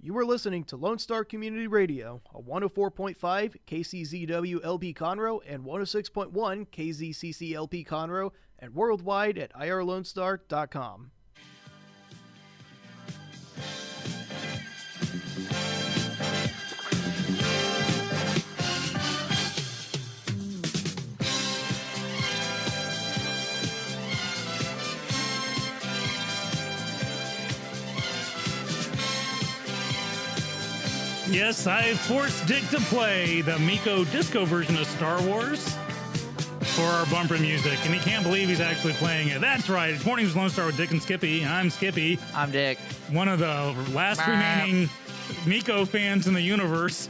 You are listening to Lone Star Community Radio on 104.5 KCZW LP Conroe and 106.1 KZCC LP Conroe and worldwide at irlonestar.com. Yes, I forced Dick to play the Miko disco version of Star Wars for our bumper music, and he can't believe he's actually playing it. That's right. It's Mornings with Lone Star with Dick and Skippy. I'm Skippy. I'm Dick. One of the last remaining Miko fans in the universe.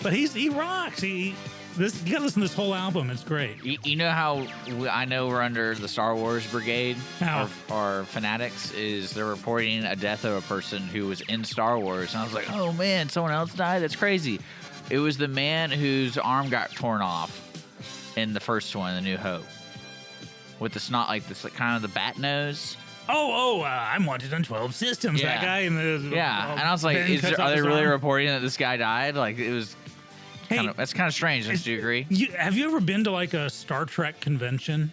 But he rocks. You gotta listen to this whole album. It's great. You know how I know we're under the Star Wars brigade? How? Our fanatics is they're reporting a death of a person who was in Star Wars. And I was like, oh man, someone else died? That's crazy. It was the man whose arm got torn off in the first one, The New Hope. With the snot like this, like kind of the bat nose. I'm wanted on 12 systems. Yeah. That guy in the... Yeah, and I was like, are they really reporting that this guy died? Like, it was... That's kind of strange. Don't you agree? Have you ever been to like a Star Trek convention?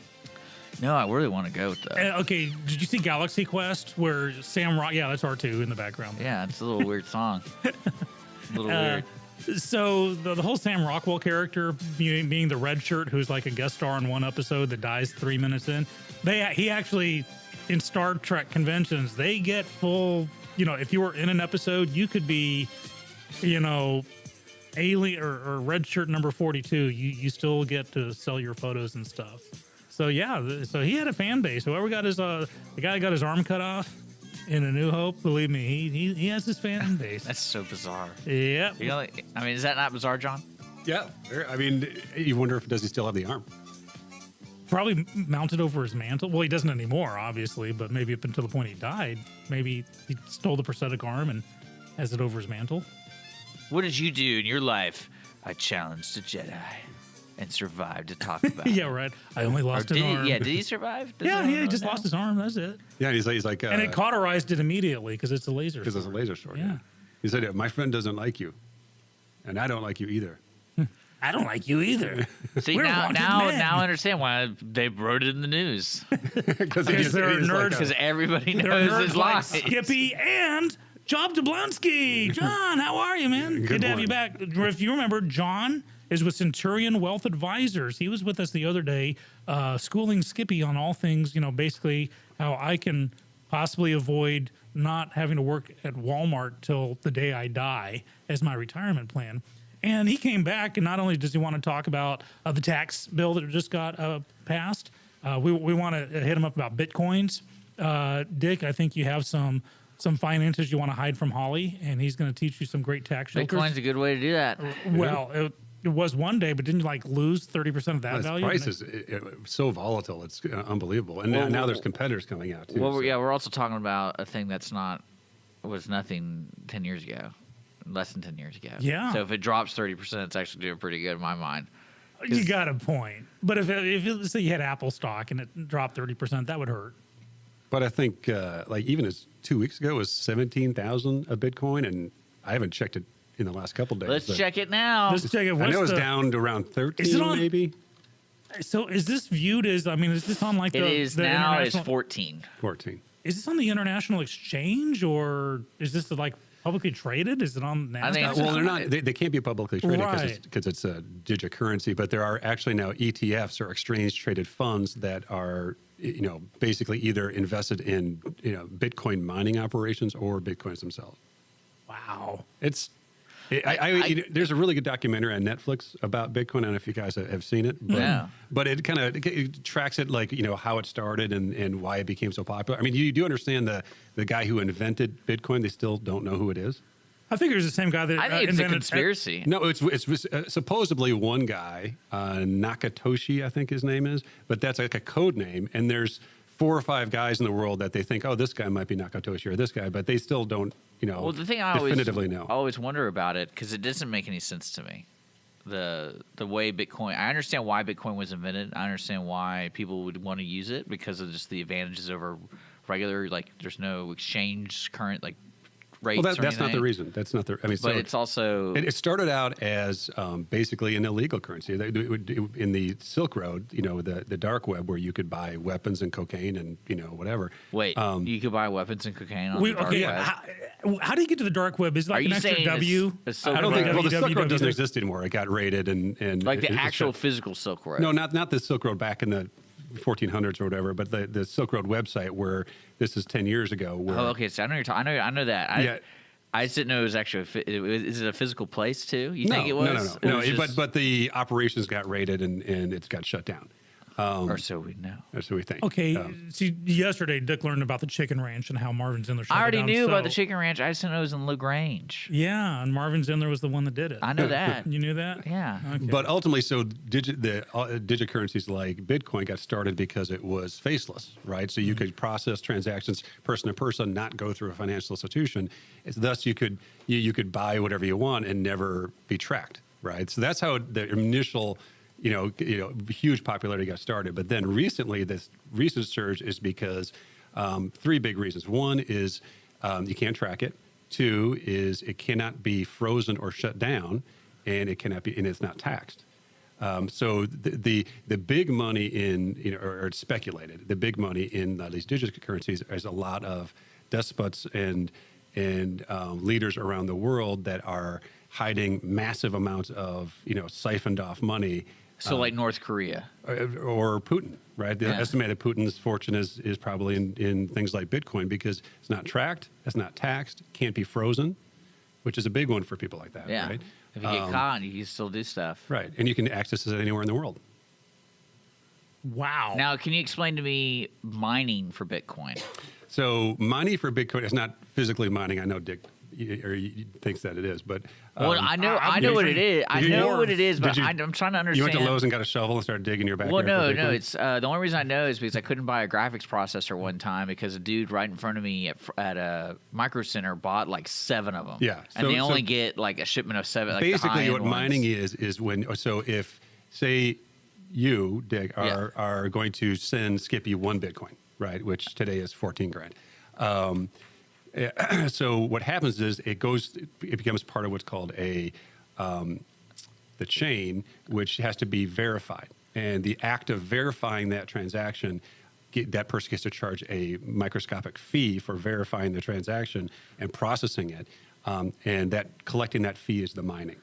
No, I really want to go though. Okay, did you see Galaxy Quest where Sam Rock? Yeah, that's R2 in the background. Yeah, it's a little weird song. A little weird. So the whole Sam Rockwell character being the red shirt who's like a guest star in one episode that dies 3 minutes in, he actually in Star Trek conventions they get full. If you were in an episode, you could be, alien or red shirt number 42. You still get to sell your photos and stuff. So yeah, so he had a fan base. Whoever got his the guy got his arm cut off in A New Hope, believe me, he has his fan base. That's so bizarre. Yep. Is that not bizarre, John? Yeah. I mean, you wonder does he still have the arm? Probably mounted over his mantle. Well, he doesn't anymore, obviously, but maybe up until the point he died, maybe he stole the prosthetic arm and has it over his mantle. What did you do in your life? I challenged a Jedi and survived to talk about it. Yeah, right. I only lost an arm. Yeah, did he survive? He just lost his arm. That's it. Yeah, he's like... and it cauterized it immediately because it's a laser sword. Because it's a laser sword, yeah. He said, my friend doesn't like you, and I don't like you either. I don't like you either. See, now I understand why they wrote it in the news. Because they're nerds. Because everybody knows his like lies. Skippy and Job Jablonski. John, how are you, man? Good to have you back. If you remember, John is with Centurion Wealth Advisors. He was with us the other day, schooling Skippy on all things, basically how I can possibly avoid not having to work at Walmart till the day I die as my retirement plan. And he came back, and not only does he want to talk about the tax bill that just got passed, we want to hit him up about Bitcoins. Dick, I think you have some finances you want to hide from Holly, and he's going to teach you some great tax shelters. Bitcoin's a good way to do that. Well, it was one day, but didn't you lose 30% of that value? Price is so volatile; it's unbelievable. And now there's competitors coming out too. Well, we're also talking about a thing was nothing 10 years ago, less than 10 years ago. Yeah. So if it drops 30%, it's actually doing pretty good in my mind. You got a point. But if let's say you had Apple stock and it dropped 30%, that would hurt. But I think even as 2 weeks ago it was 17,000 a Bitcoin, and I haven't checked it in the last couple days. Let's check it now. Let's check it. I know it's down to around 13, maybe. So is this viewed as? Is this on like it is the now? It's 14. 14. Is this on the international exchange, or is this like publicly traded? Is it on NASDAQ? I think well, they're not. They can't be publicly traded because Right. it's a digital currency. But there are actually now ETFs or exchange traded funds that are basically either invested in Bitcoin mining operations or Bitcoins themselves. Wow. There's a really good documentary on Netflix about Bitcoin. I don't know if you guys have seen it. But, Yeah. But it kind of tracks it like, how it started and why it became so popular. I mean, you do understand the guy who invented Bitcoin, they still don't know who it is. I figure it's the same guy that I think it's a invented conspiracy. No, it's supposedly one guy, Nakatoshi, I think his name is, but that's like a code name. And there's 4 or 5 guys in the world that they think, oh, this guy might be Nakatoshi or this guy, but they still don't, Well, the thing I definitively know. always wonder about it, because it doesn't make any sense to me. The way Bitcoin, I understand why Bitcoin was invented. I understand why people would want to use it because of just the advantages over regular, like there's no exchange current, like rates. Well, or that's not the anything. reason. That's not the. I mean, But so it's also it started out as basically an illegal currency. In the Silk Road, the dark web, where you could buy weapons and cocaine and whatever. wait. You could buy weapons and cocaine on the dark Okay, web. how do you get to the dark web? Is it Are like you an extra saying W? the Silk I don't think. Road? Well, the Silk Road doesn't www. exist anymore. It got raided and Like the it actual shut- physical Silk Road. No, not the Silk Road back in the 1400s or whatever, but the Silk Road website where this is 10 years ago. Where, Oh, okay. So I know you're talking. I know that. Yeah. I just didn't know it was actually. Is it a physical place too? You think it was? No. Or it was just- But the operations got raided and it got shut down. or so we know. That's what we think. Okay, see, yesterday Dick learned about the chicken ranch and how Marvin Zindler shut I it already down, knew about so- the chicken ranch. I just didn't know it was in LaGrange. Yeah, and Marvin Zindler was the one that did it. I know that. You knew that? Yeah. Okay. But ultimately, so digit currencies like Bitcoin got started because it was faceless, right? So you could process transactions person to person, not go through a financial institution. Thus, you could buy whatever you want and never be tracked, right? So that's how the initial, huge popularity got started. But then recently, this recent surge is because three big reasons. One is you can't track it. Two is it cannot be frozen or shut down, and it's not taxed. So the big money in or it's speculated, the big money in these digital currencies is a lot of despots and leaders around the world that are hiding massive amounts of siphoned off money. So like North Korea. Or Putin, right? The Yeah. estimated Putin's fortune is probably in things like Bitcoin because it's not tracked, it's not taxed, can't be frozen, which is a big one for people like that, Yeah. right? If you get caught, you can still do stuff. Right, and you can access it anywhere in the world. Wow. Now, can you explain to me mining for Bitcoin? So mining for Bitcoin is not physically mining. I know Dick thinks that it is, but Well, I know what it is. I Did you- know what it is, but did you- I'm trying to understand. you went to Lowe's and got a shovel and started digging your backyard. Well, no, for no. Bitcoin? It's the only reason I know is because I couldn't buy a graphics processor one time because a dude right in front of me at a Micro Center bought like 7 of them. Yeah, and so- they only so get like a shipment of 7. Like the basically high-end what ones. mining is when if say you Dick are going to send Skippy 1 Bitcoin, right, which today is 14 grand. So what happens is it becomes part of what's called the chain, which has to be verified, and the act of verifying that transaction, that person gets to charge a microscopic fee for verifying the transaction and processing it, and that collecting that fee is the mining.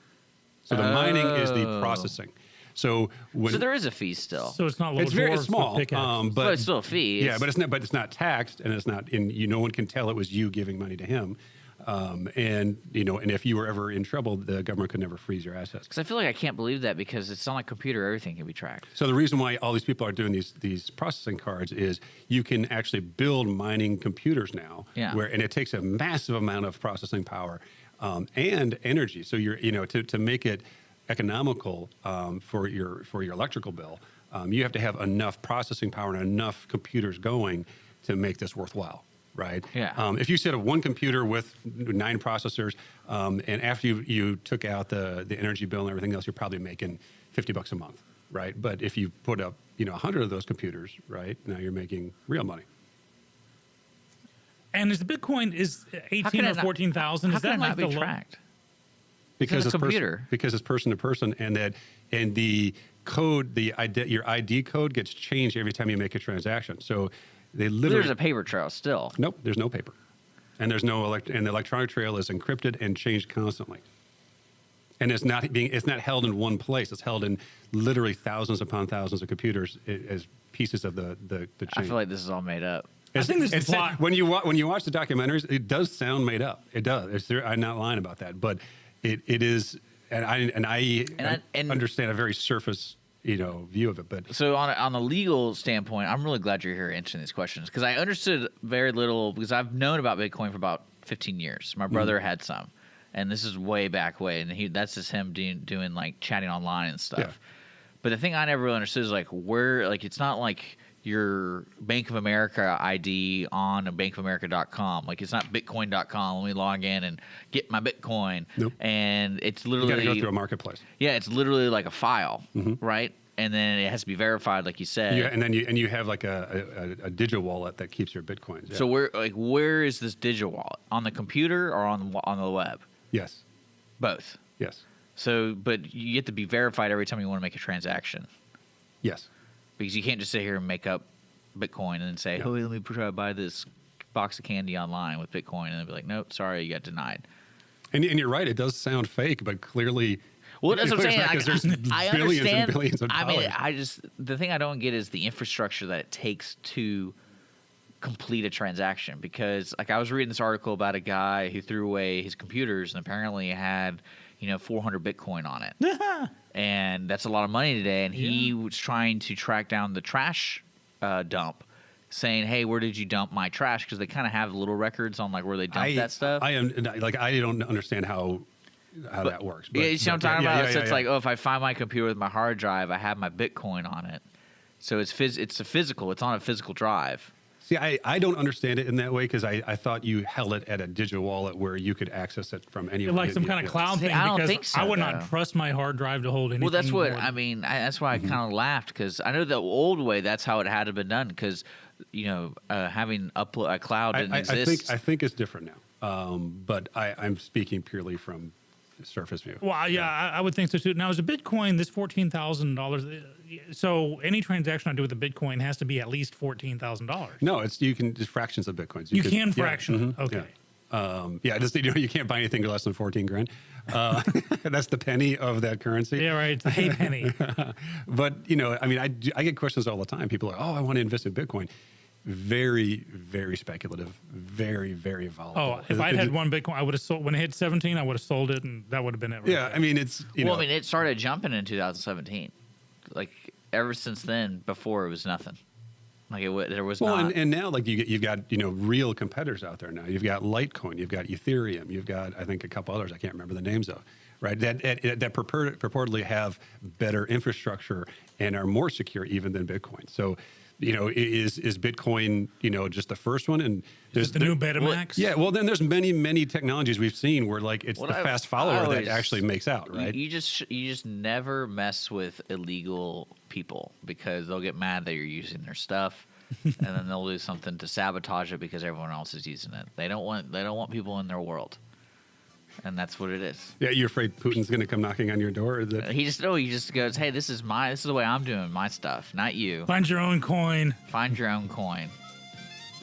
So the mining is the processing. So So there is a fee still. So it's not little it's very dwarves with small, pickaxes. but it's still a fee. yeah, but it's not taxed, and it's not no one can tell it was you giving money to him, and if you were ever in trouble, the government could never freeze your assets. Because I feel like I can't believe that because it's not like computer, everything can be tracked. So the reason why all these people are doing these processing cards is you can actually build mining computers now, Yeah. and it takes a massive amount of processing power and energy. So you're to make it economical for your electrical bill, you have to have enough processing power and enough computers going to make this worthwhile, right? Yeah. If you set up one computer with 9 processors, and after you took out the energy bill and everything else, you're probably making $50 a month, right? But if you put up 100 of those computers, right, now you're making real money. And is the Bitcoin is How 18 can or it not- 14,000? How Is can that it like not the be low? tracked? Because a it's computer. because it's person to person, and the code, your ID code gets changed every time you make a transaction. So they literally There's a paper trail still. nope, there's no paper, and there's no and the electronic trail is encrypted and changed constantly. And it's not held in one place. It's held in literally thousands upon thousands of computers as pieces of the chain. I feel like this is all made up. I think this is It's- plot. when you watch the documentaries, it does sound made up. It does. I'm not lying about that, but it is. And I understand a very surface view of it, but So on a legal standpoint, I'm really glad you're here answering these questions because I understood very little because I've known about Bitcoin for about 15 years. My brother had some, and this is way back and that's just him doing like chatting online and stuff. Yeah. But the thing I never really understood is like where it's not like your Bank of America ID on a bankofamerica.com. Like it's not bitcoin.com. Let me log in and get my Bitcoin. Nope. And it's you literally got to go through a marketplace. yeah, it's literally like a file, right? and then it has to be verified, like you said. Yeah, and then you have like a digital wallet that keeps your bitcoins. Yeah. So where is this digital wallet? On the computer or on the web? Yes. Both. Yes. So, but you have to be verified every time you want to make a transaction, Yes. because you can't just sit here and make up Bitcoin and then say, "Oh, let me try to buy this box of candy online with Bitcoin," and they'll be like, "Nope, sorry, you got denied." And you're right. It does sound fake, but clearly. Well, that's what I'm saying. Because there's I billions understand. and billions of dollars. I mean, the thing I don't get is the infrastructure that it takes to complete a transaction. Because, like, I was reading this article about a guy who threw away his computers and apparently had, 400 Bitcoin on it, and that's a lot of money today. And he was trying to track down the trash dump, saying, "Hey, where did you dump my trash?" Because they kind of have little records on like where they dump that stuff. I don't understand how that works. But, yeah, you see what I'm talking about? So it's like, yeah. if I find my computer with my hard drive, I have my Bitcoin on it. So it's a physical. It's on a physical drive. See, I don't understand it in that way because I thought you held it at a digital wallet where you could access it from anywhere. Like some kind of cloud See, thing. I don't because think so, I would though. not trust my hard drive to hold anything. Well, that's what more I mean. That's why I kind of laughed, because I know the old way, that's how it had to be done, because having a cloud didn't exist. I think it's different now. But I'm speaking purely from surface view. Well, yeah, I would think so too. Now, is a Bitcoin this $14,000? So any transaction I do with a Bitcoin has to be at least $14,000. No, you can just fractions of bitcoins. You can fraction. Okay. Just you can't buy anything for less than 14 grand. That's the penny of that currency. Yeah, right. It's the hey penny. But I get questions all the time. People are, I want to invest in Bitcoin. Very, very speculative. Very, very volatile. Oh, if I'd had one Bitcoin, I would have sold. When it hit 17, I would have sold it, and that would have been it. Right yeah, there. I mean, it's it started jumping in 2017. Like ever since then, before it was nothing. Like there was not. And now like you've got real competitors out there now. You've got Litecoin, you've got Ethereum, you've got I think a couple others I can't remember the names of, right? That purportedly have better infrastructure and are more secure even than Bitcoin. So is Bitcoin just the first one? And there's the new Betamax. Well, then there's many technologies we've seen where like it's the fast follower that actually makes out, right? You just never mess with illegal people, because they'll get mad that you're using their stuff, and then they'll do something to sabotage it because everyone else is using it. They don't want people in their world, and that's what it is. Yeah, you're afraid Putin's going to come knocking on your door? Or that he just goes, "Hey, this is the way I'm doing my stuff, not you. Find your own coin. Find your own coin."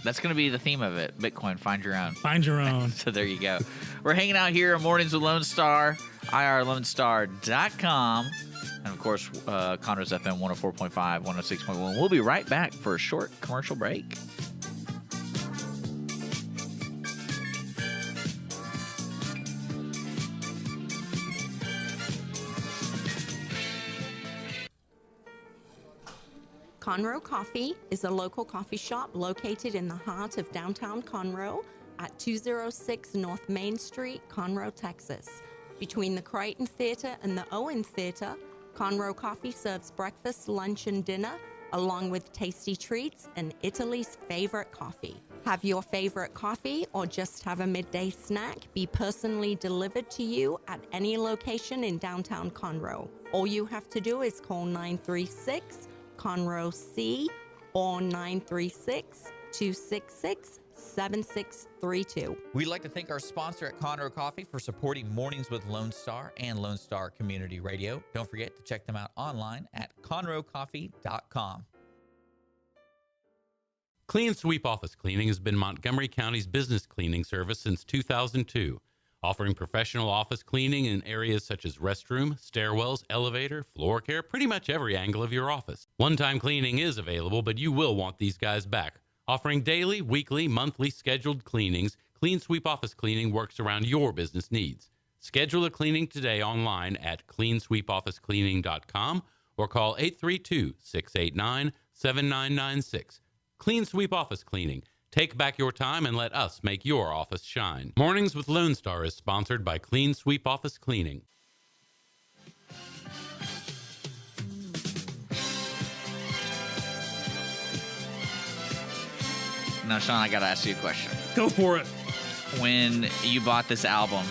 That's going to be the theme of it. Bitcoin, find your own. Find your own. So there you go. We're hanging out here on Mornings with Lone Star, irlonestar.com. And, of course, Conroe's FM 104.5, 106.1. We'll be right back for a short commercial break. Conroe Coffee is a local coffee shop located in the heart of downtown Conroe at 206 North Main Street, Conroe, Texas. Between the Crichton Theater and the Owen Theater, Conroe Coffee serves breakfast, lunch, and dinner, along with tasty treats and Italy's favorite coffee. Have your favorite coffee or just have a midday snack be personally delivered to you at any location in downtown Conroe. All you have to do is call 936-CONROE C or 936-266-7632. We'd like to thank our sponsor at Conroe Coffee for supporting Mornings with Lone Star and Lone Star Community Radio. Don't forget to check them out online at conroecoffee.com. Clean Sweep Office Cleaning has been Montgomery County's business cleaning service since 2002, offering professional office cleaning in areas such as restroom, stairwells, elevator, floor care, pretty much every angle of your office. One-time cleaning is available, but you will want these guys back. Offering daily, weekly, monthly scheduled cleanings, Clean Sweep Office Cleaning works around your business needs. Schedule a cleaning today online at cleansweepofficecleaning.com or call 832-689-7996. Clean Sweep Office Cleaning. Take back your time and let us make your office shine. Mornings with Lone Star is sponsored by Clean Sweep Office Cleaning. Now, Sean, I got to ask you a question. Go for it. When you bought this album,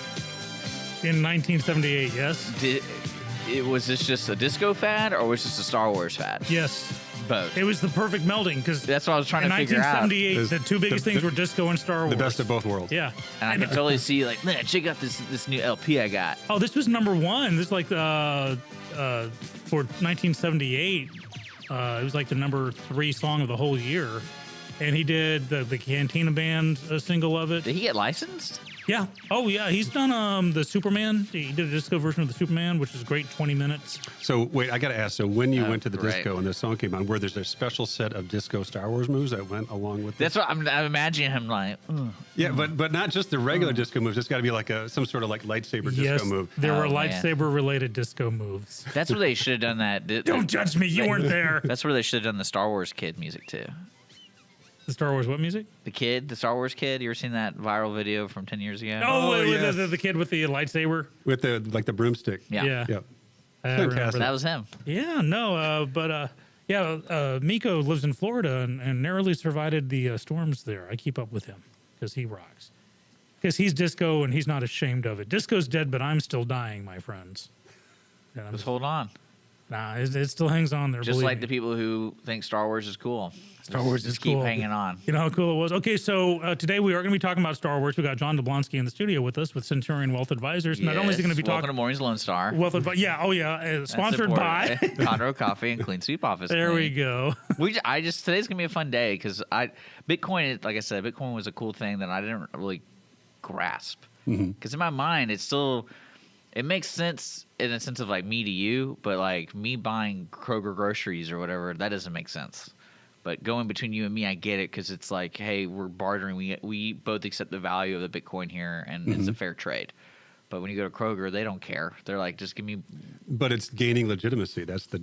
In 1978, yes. Was this just a disco fad or was this a Star Wars fad? Yes. Both. It was the perfect melding because That's what I was trying to figure out. in 1978, the two biggest things were disco and Star Wars. The best of both worlds. Yeah. And I can totally see, like, man, check out this new LP I got. Oh, this was number one. This is like for 1978. It was like the number 3 song of the whole year. And he did the Cantina Band single of it. Did he get licensed? Yeah. Oh, yeah. He's done the Superman. He did a disco version of the Superman, which is great, 20 minutes. So wait, I got to ask. So when you went to the right. disco and the song came on, were there a special set of disco Star Wars moves that went along with this? That's what I'm imagining him like. Yeah, but not just the regular disco moves. It's got to be like some sort of like lightsaber disco move. There were Oh, man. lightsaber-related disco moves. That's where they should have done that. Don't judge me. You weren't there. That's where they should have done the Star Wars kid music too. The Star Wars what music? The Star Wars kid. You ever seen that viral video from 10 years ago? Oh, yes. the kid with the lightsaber. With the broomstick. Yeah. Yeah. Yep. I remember Fantastic. That was him. Yeah, no, Miko lives in Florida and narrowly survived the storms there. I keep up with him because he rocks. Because he's disco and he's not ashamed of it. Disco's dead, but I'm still dying, my friends. And I'm Just hold on. Nah, it still hangs on there. Just believe like me. the people who think Star Wars is cool. Star Wars just is keep cool. hanging on. You know how cool it was? Okay, so today we are going to be talking about Star Wars. We got John Jablonski in the studio with us with Centurion Wealth Advisors. Not only is he going to be Welcome to talking Morning's Lone Star. Wealth Advisors, sponsored by. Conroe Coffee and Clean Sweep Office. There we go. Today's gonna be a fun day because Bitcoin, like I said, Bitcoin was a cool thing that I didn't really grasp because in my mind it makes sense in a sense of like me to you, but like me buying Kroger groceries or whatever, that doesn't make sense. But going between you and me, I get it because it's like, hey, we're bartering. We both accept the value of the Bitcoin here, and it's a fair trade. But when you go to Kroger, they don't care. They're like, just give me. But it's gaining legitimacy. That's the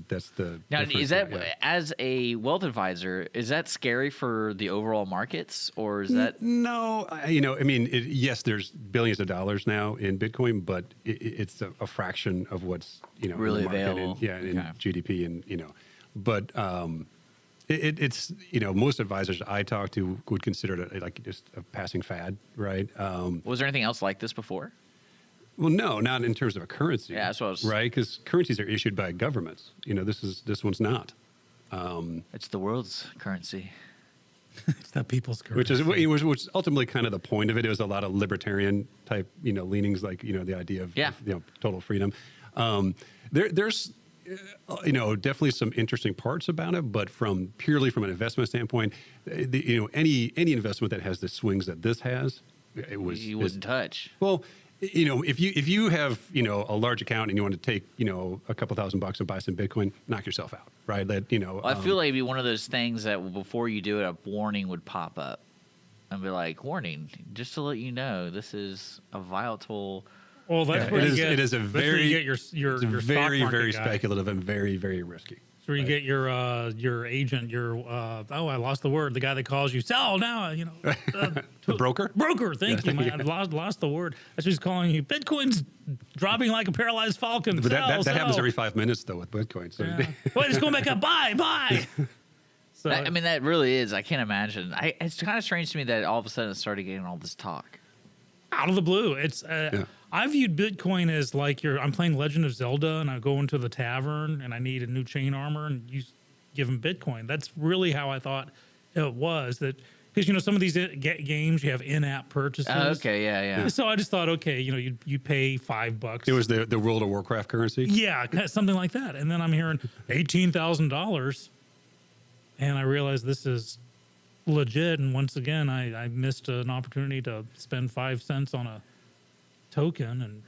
Now, difference is that there, yeah. as a wealth advisor? Is that scary for the overall markets, or is that? No, yes, there's billions of dollars now in Bitcoin, but it's a fraction of what's Really in the market available. in Okay. GDP and but it's most advisors I talk to would consider it like just a passing fad, right? Was there anything else like this before? Well, no, not in terms of a currency. Yeah, that's what I was- right, because currencies are issued by governments. This one's not. It's the world's currency. It's the people's currency. Which was ultimately kind of the point of it. It was a lot of libertarian type, leanings, like the idea of total freedom. There's definitely some interesting parts about it, but purely from an investment standpoint, any investment that has the swings that this has, You wouldn't touch. Well, if you have a large account and you want to take a couple $1,000 and buy some Bitcoin, knock yourself out, right? Well, I feel like it'd be one of those things that before you do it, a warning would pop up and be like, "Warning, just to let you know, this is a volatile." Well, that's where it you is. get. It is a that's where very you get your it's stock very market very guy. speculative and very very risky. That's where you get your agent, I lost the word. The guy that calls you, sell now, The broker. Broker, thank you, man. I lost the word. That's what he's calling you. Bitcoin's dropping like a paralyzed falcon. But that Sell. happens every 5 minutes though with Bitcoin. So Yeah. Wait, it's going back up. Buy. So That really is. I can't imagine. It's kind of strange to me that all of a sudden it started getting all this talk. out of the blue, it's. I viewed Bitcoin as like I'm playing Legend of Zelda and I go into the tavern and I need a new chain armor and you give them Bitcoin. That's really how I thought it was. That because some of these games you have in-app purchases. Okay, yeah. So I just thought, okay, you pay $5. it was the World of Warcraft currency. Yeah, something like that. And then I'm hearing $18,000, and I realized this is legit. And once again, I missed an opportunity to spend 5 cents on a token and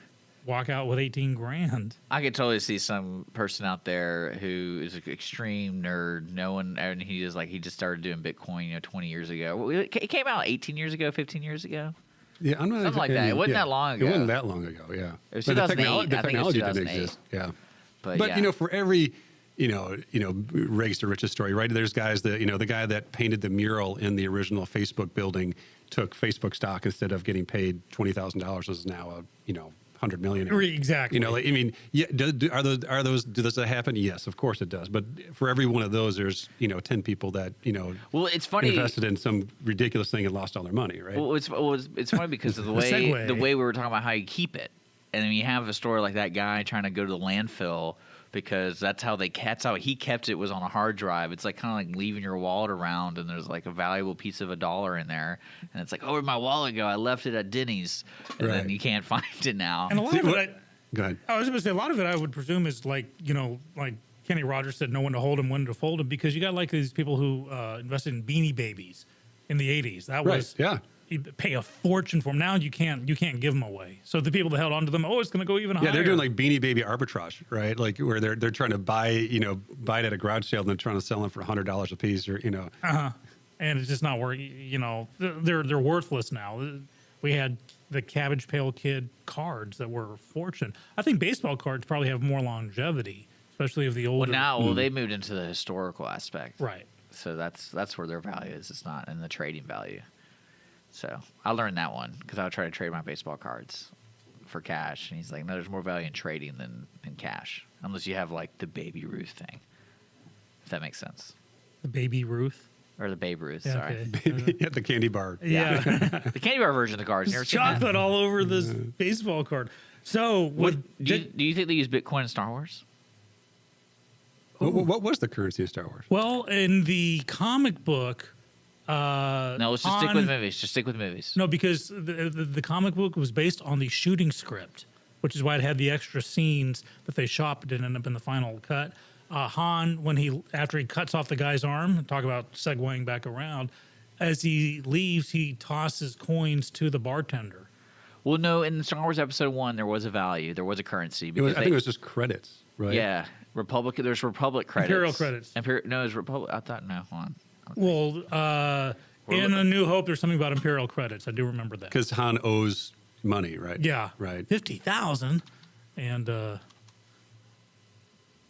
walk out with 18 grand. I could totally see some person out there who is an extreme nerd, and he just started doing Bitcoin, 20 years ago. It came out 18 years ago, 15 years ago. Yeah, I'm not Something like that. It wasn't that long ago. It wasn't that long ago. Yeah, It was But the 2008. the I think it was technology didn't 2008. exist. Yeah, But yeah. for every rags to riches story, right? There's guys that the guy that painted the mural in the original Facebook building took Facebook stock instead of getting paid $20,000 is now a $100 million. Exactly. Does that happen? Yes, of course it does. But for every one of those, there's 10 people that Well, it's funny. invested in some ridiculous thing and lost all their money, right? Well, it's funny because of the segue. way we were talking about how you keep it. And then you have a story like that guy trying to go to the landfill because that's how he kept it, was on a hard drive. It's like kind of like leaving your wallet around, and there's like a valuable piece of $1 in there, and it's like, oh, where'd my wallet go? I left it at Denny's, and then you can't find it now. And a lot of it, Go ahead. I was going to say, a lot of it I would presume is like, like Kenny Rogers said, know when to hold them, when to fold them, because you got like these people who invested in Beanie Babies in the 80s. That was you pay a fortune for them. Now you can't give them away. So the people that held on to them, it's going to go even higher. Yeah, they're doing like Beanie Baby arbitrage, right? Like where they're trying to buy it at a garage sale and then trying to sell them for $100 a piece, or and it's just not working. They're worthless now. We had the Cabbage Pail Kid cards that were a fortune. I think baseball cards probably have more longevity, especially of the older. Well, they moved into the historical aspect, right? So that's where their value is. It's not in the trading value. So I learned that one because I would try to trade my baseball cards for cash, and he's like, "No, there's more value in trading than in cash, unless you have like the Baby Ruth thing." If that makes sense. The Baby Ruth. Or the Babe Ruth, Yeah, sorry. okay. the candy bar. Yeah. The candy bar version of the cards. Never seen that. Chocolate all over this baseball card. So, Do you think they use Bitcoin in Star Wars? What was the currency of Star Wars? well, in the comic book, No, let's just stick with movies. Just stick with movies. No, because the comic book was based on the shooting script, which is why it had the extra scenes that they shot but didn't end up in the final cut. Han, after he cuts off the guy's arm, talk about segueing back around, as he leaves, he tosses coins to the bartender. Well, no, in Star Wars Episode 1, there was a value. There was a currency. I Because think it was just credits, right? Yeah. There's Republic credits. Imperial credits. No, it's Republic. I thought, no, hold on. Well, in A New Hope, there's something about Imperial credits. I do remember that. Because Han owes money, right? Yeah. Right. 50,000. And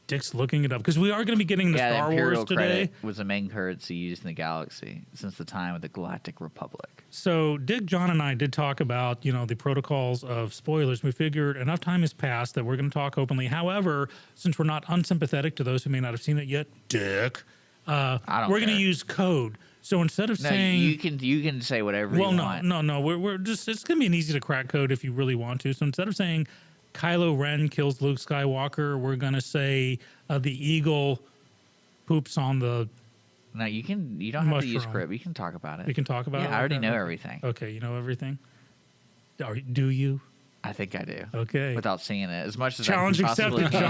Dick's looking it up because we are going to be getting the Yeah, Star the Imperial Wars today. credit was the main currency used in the galaxy since the time of the Galactic Republic. So Dick, John, and I did talk about, the protocols of spoilers. We figured enough time has passed that we're going to talk openly. However, since we're not unsympathetic to those who may not have seen it yet, Dick, we're going to use code. So instead of saying you can say whatever you want. no, we're just, it's going to be an easy to crack code if you really want to. So instead of saying Kylo Ren kills Luke Skywalker, we're going to say the eagle poops on the No, you don't have to use mushroom. script. You can talk about it. We can talk about it. Yeah, I already like know that? everything. Okay, you know everything? Do you? I think I do. Okay. Without seeing it, as much as Challenge I can possibly accepted,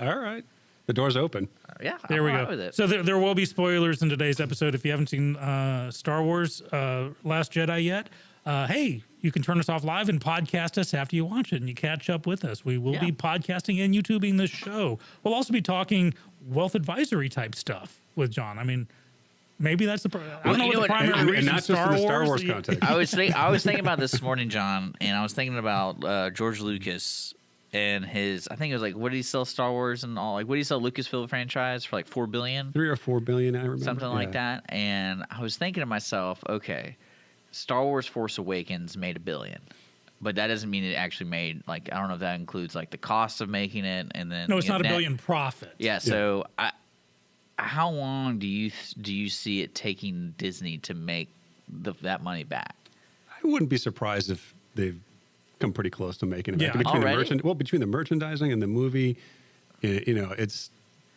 John. All right. The door's open. Yeah, There I'm we all right go. with it. So there will be spoilers in today's episode. If you haven't seen Star Wars Last Jedi yet, hey, you can turn us off live and podcast us after you watch it, and you catch up with us. We will be podcasting and YouTubing this show. We'll also be talking wealth advisory type stuff with John. I mean, maybe that's the. I don't know what the primary and reason not just in the Star Wars context. I was thinking about this morning, John, and I was thinking about George Lucas and his. I think it was like, what did he sell Star Wars and all? Like, what did he sell Lucasfilm franchise for? Like $4 billion, 3 or 4 billion, I remember. something like that. And I was thinking to myself, okay, Star Wars Force Awakens made $1 billion. But that doesn't mean it actually made, like, I don't know if that includes like the cost of making it, and then No, it's not $1 billion profit. Yeah, so how long do you see it taking Disney to make that money back? I wouldn't be surprised if they've come pretty close to making it back. Yeah. Already? Between the merchandising and the movie, it's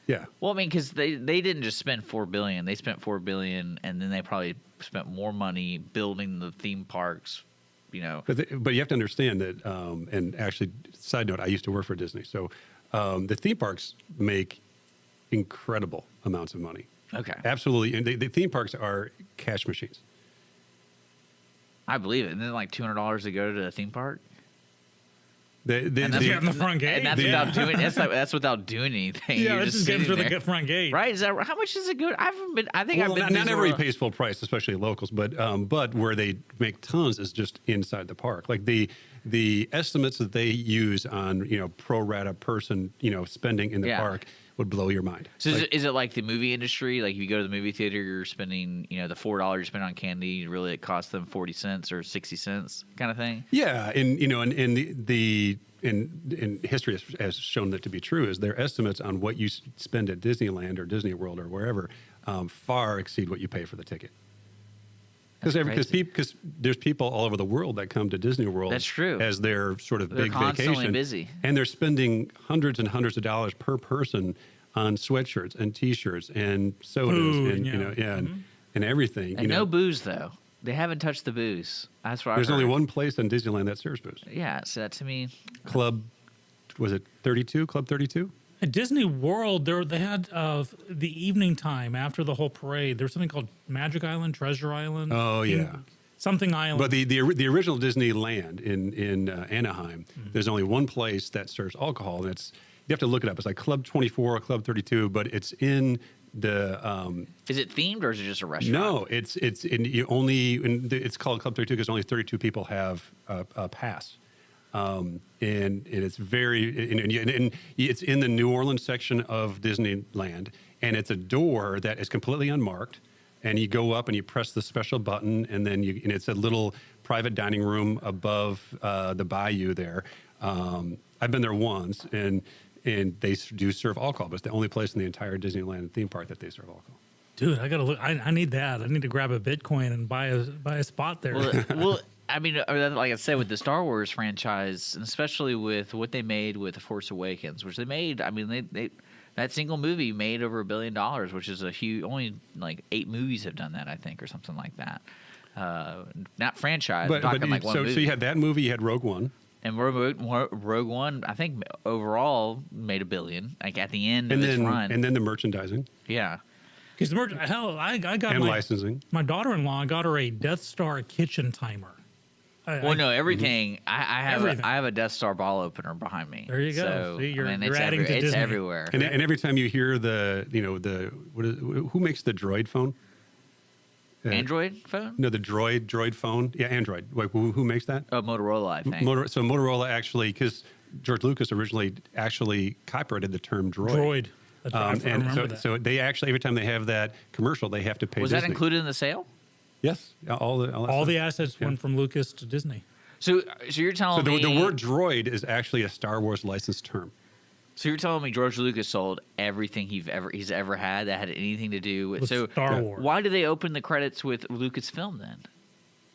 yeah. Well, I mean, because they didn't just spend $4 billion; they spent $4 billion, and then they probably spent more money building the theme parks. But you have to understand that, and actually, side note, I used to work for Disney, so the theme parks make incredible amounts of money. Okay, Absolutely, and the theme parks are cash machines. I believe it. And then like $200 to go to a theme park. Getting the front gate. And that's without doing. That's without doing anything. Yeah, You're that's just just getting sitting through there. the front gate. Right? Is that how much is it good? I haven't been. I think I've been. Not to everybody Disney pays full price, especially locals, but where they make tons is just inside the park. Like the estimates that they use on pro rata person spending in the Yeah. park would blow your mind. So is it like the movie industry? Like if you go to the movie theater, you're spending, the $4 you spend on candy, really it costs them 40 cents or 60 cents kind of thing? Yeah, and history has shown that to be true. Is their estimates on what you spend at Disneyland or Disney World or wherever far exceed what you pay for the ticket. Because there's people all over the world that come to Disney World. That's true. As their sort of They're big constantly vacation. busy. And they're spending hundreds and hundreds of dollars per person on sweatshirts and T-shirts and sodas Food, and yeah. and everything. And no booze though. They haven't touched the booze. That's what I've There's heard. only one place in Disneyland that serves booze. Yeah, so that to me, Club 32? Club 32? At Disney World, they had the evening time after the whole parade. There was something called Magic Island, Treasure Island. Oh, yeah. Something Island. But the original Disneyland in Anaheim, there's only one place that serves alcohol, and you have to look it up. It's like Club 24 or Club 32, but it's in the. is it themed or is it just a restaurant? No, it's called Club 32 because only 32 people have a pass. And it's very and it's in the New Orleans section of Disneyland, and it's a door that is completely unmarked, and you go up and you press the special button, and then and it's a little private dining room above the bayou there. I've been there once, and they do serve alcohol, but it's the only place in the entire Disneyland theme park that they serve alcohol. Dude, I gotta look. I need that. I need to grab a Bitcoin and buy a spot there. Well, I mean, like I said, with the Star Wars franchise, and especially with what they made with The Force Awakens, which they made, I mean, they that single movie made over $1 billion, which is a huge. Only like 8 movies have done that, I think, or something like that. Not franchise, But talking like one movie. so you had that movie, you had Rogue One. And Rogue One, I think overall made $1 billion. Like at the end of its run, And then the merchandising yeah. Because hell, I got and licensing. my daughter-in-law got her a Death Star kitchen timer. Well, no, everything. I have Everything. I have a Death Star ball opener behind me. There you go. So, See, you're it's adding to it's Disney. everywhere. And every time you hear who makes the droid phone? Android phone? No, the droid phone. Yeah, Android. Like who makes that? Oh, Motorola, I think. So Motorola actually, because George Lucas originally actually copyrighted the term droid. Droid. That's right. I And remember that. so they actually, every time they have that commercial, they have to pay Was Disney. that included in the sale? Yes. All that All the stuff. assets went from Lucas to Disney. So you're telling So me the word droid is actually a Star Wars licensed term. So you're telling me George Lucas sold everything he's ever had that had anything to do with, With so Star Wars. Why do they open the credits with Lucasfilm then?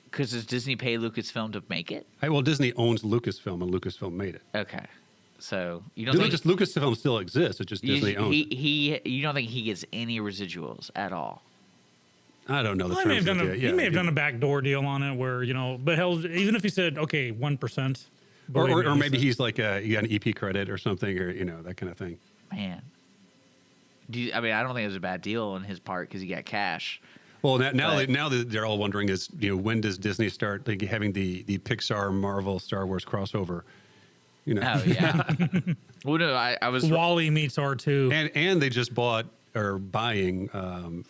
Because does Disney pay Lucasfilm to make it? Well, Disney owns Lucasfilm, and Lucasfilm made it. Okay, so you don't think Lucasfilm still exists. It's just Disney owns it. you don't think he gets any residuals at all? I don't know the Well, terms. he may have done a backdoor deal on it where, but hell, even if he said, okay, 1%. Or maybe he's like you got an EP credit or something, or that kind of thing. Man, I don't think it was a bad deal on his part because he got cash. Well, now that they're all wondering is when does Disney start having the Pixar, Marvel, Star Wars crossover? Oh yeah. Well, no, I was Wall-E meets R2. and they just bought or buying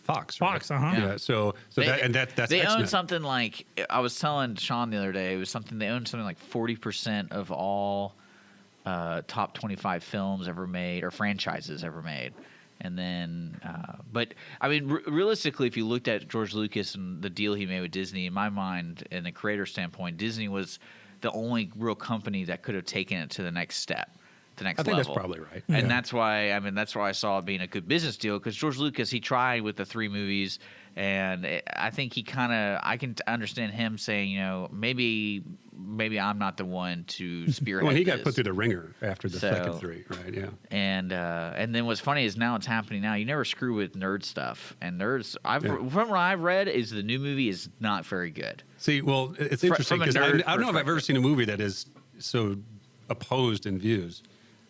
Fox. Right? Fox, uh-huh. Yeah. So that's they X-Men. own something like, I was telling Sean the other day, it was something they own something like 40% of all top 25 films ever made or franchises ever made. And then, but I mean, realistically, if you looked at George Lucas and the deal he made with Disney, in my mind, in the creator standpoint, Disney was the only real company that could have taken it to the next step, the next level. I think that's probably right. And that's why I saw it being a good business deal, because George Lucas, he tried with the 3 movies, and I think I can understand him saying, maybe I'm not the one to spearhead Well, he this. got put through the ringer after the second 3, right? Yeah. And then what's funny is now it's happening now. You never screw with nerd stuff, and nerds. From what I've read, is the new movie is not very good. See, well, it's interesting from a because I nerd don't know if I've ever perspective. seen a movie that is so opposed in views.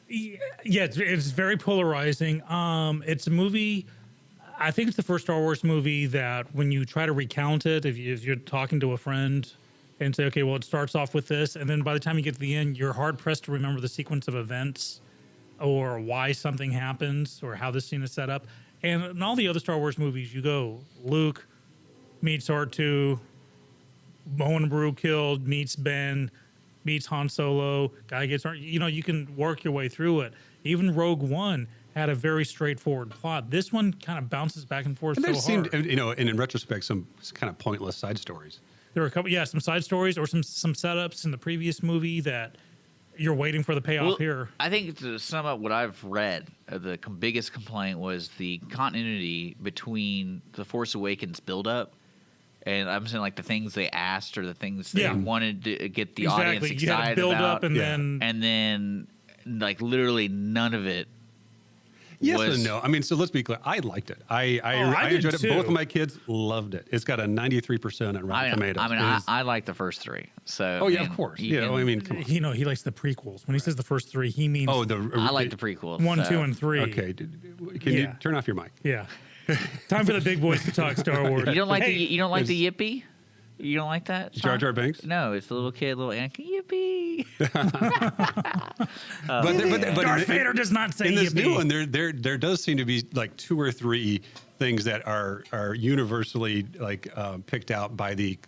Yeah, it's very polarizing. It's a movie. I think it's the first Star Wars movie that when you try to recount it, if you're talking to a friend and say, okay, well, it starts off with this, and then by the time you get to the end, you're hard pressed to remember the sequence of events or why something happens or how this scene is set up. And in all the other Star Wars movies, you go, Luke meets R2, Owen Beru killed, meets Ben, meets Han Solo, guy gets, you can work your way through it. Even Rogue One had a very straightforward plot. This one kind of bounces back and forth And so there's seemed, hard. and in retrospect, some kind of pointless side stories. There were a couple, some side stories or some setups in the previous movie that you're waiting for the payoff here. I think to sum up what I've read, the biggest complaint was the continuity between the Force Awakens buildup And I'm saying like the things they asked or the things they Yeah. wanted to get the Exactly. audience You had excited to build about, up and then like literally none of it. Yes was, and no. I mean, so let's be clear. I liked it. I did enjoyed it. too. Both of my kids loved it. It's got a 93% on Rotten Tomatoes. I like the first three. So Oh, yeah, I mean, of course. you Yeah, can- I mean, come on. he likes the prequels. When he says the first three, he means Oh, I like the prequels. 1, so. 2, and 3. Okay. Can you Yeah. turn off your mic? Yeah. Time for the big boys to talk Star Wars. You don't like Hey, the Yippee? You don't like that? Jar song? Jar Binks? No, it's the little kid, little Anakin. Yippee! But Darth Vader does not say in this yippee. new one, there does seem to be like 2 or 3 things that are universally like picked out by the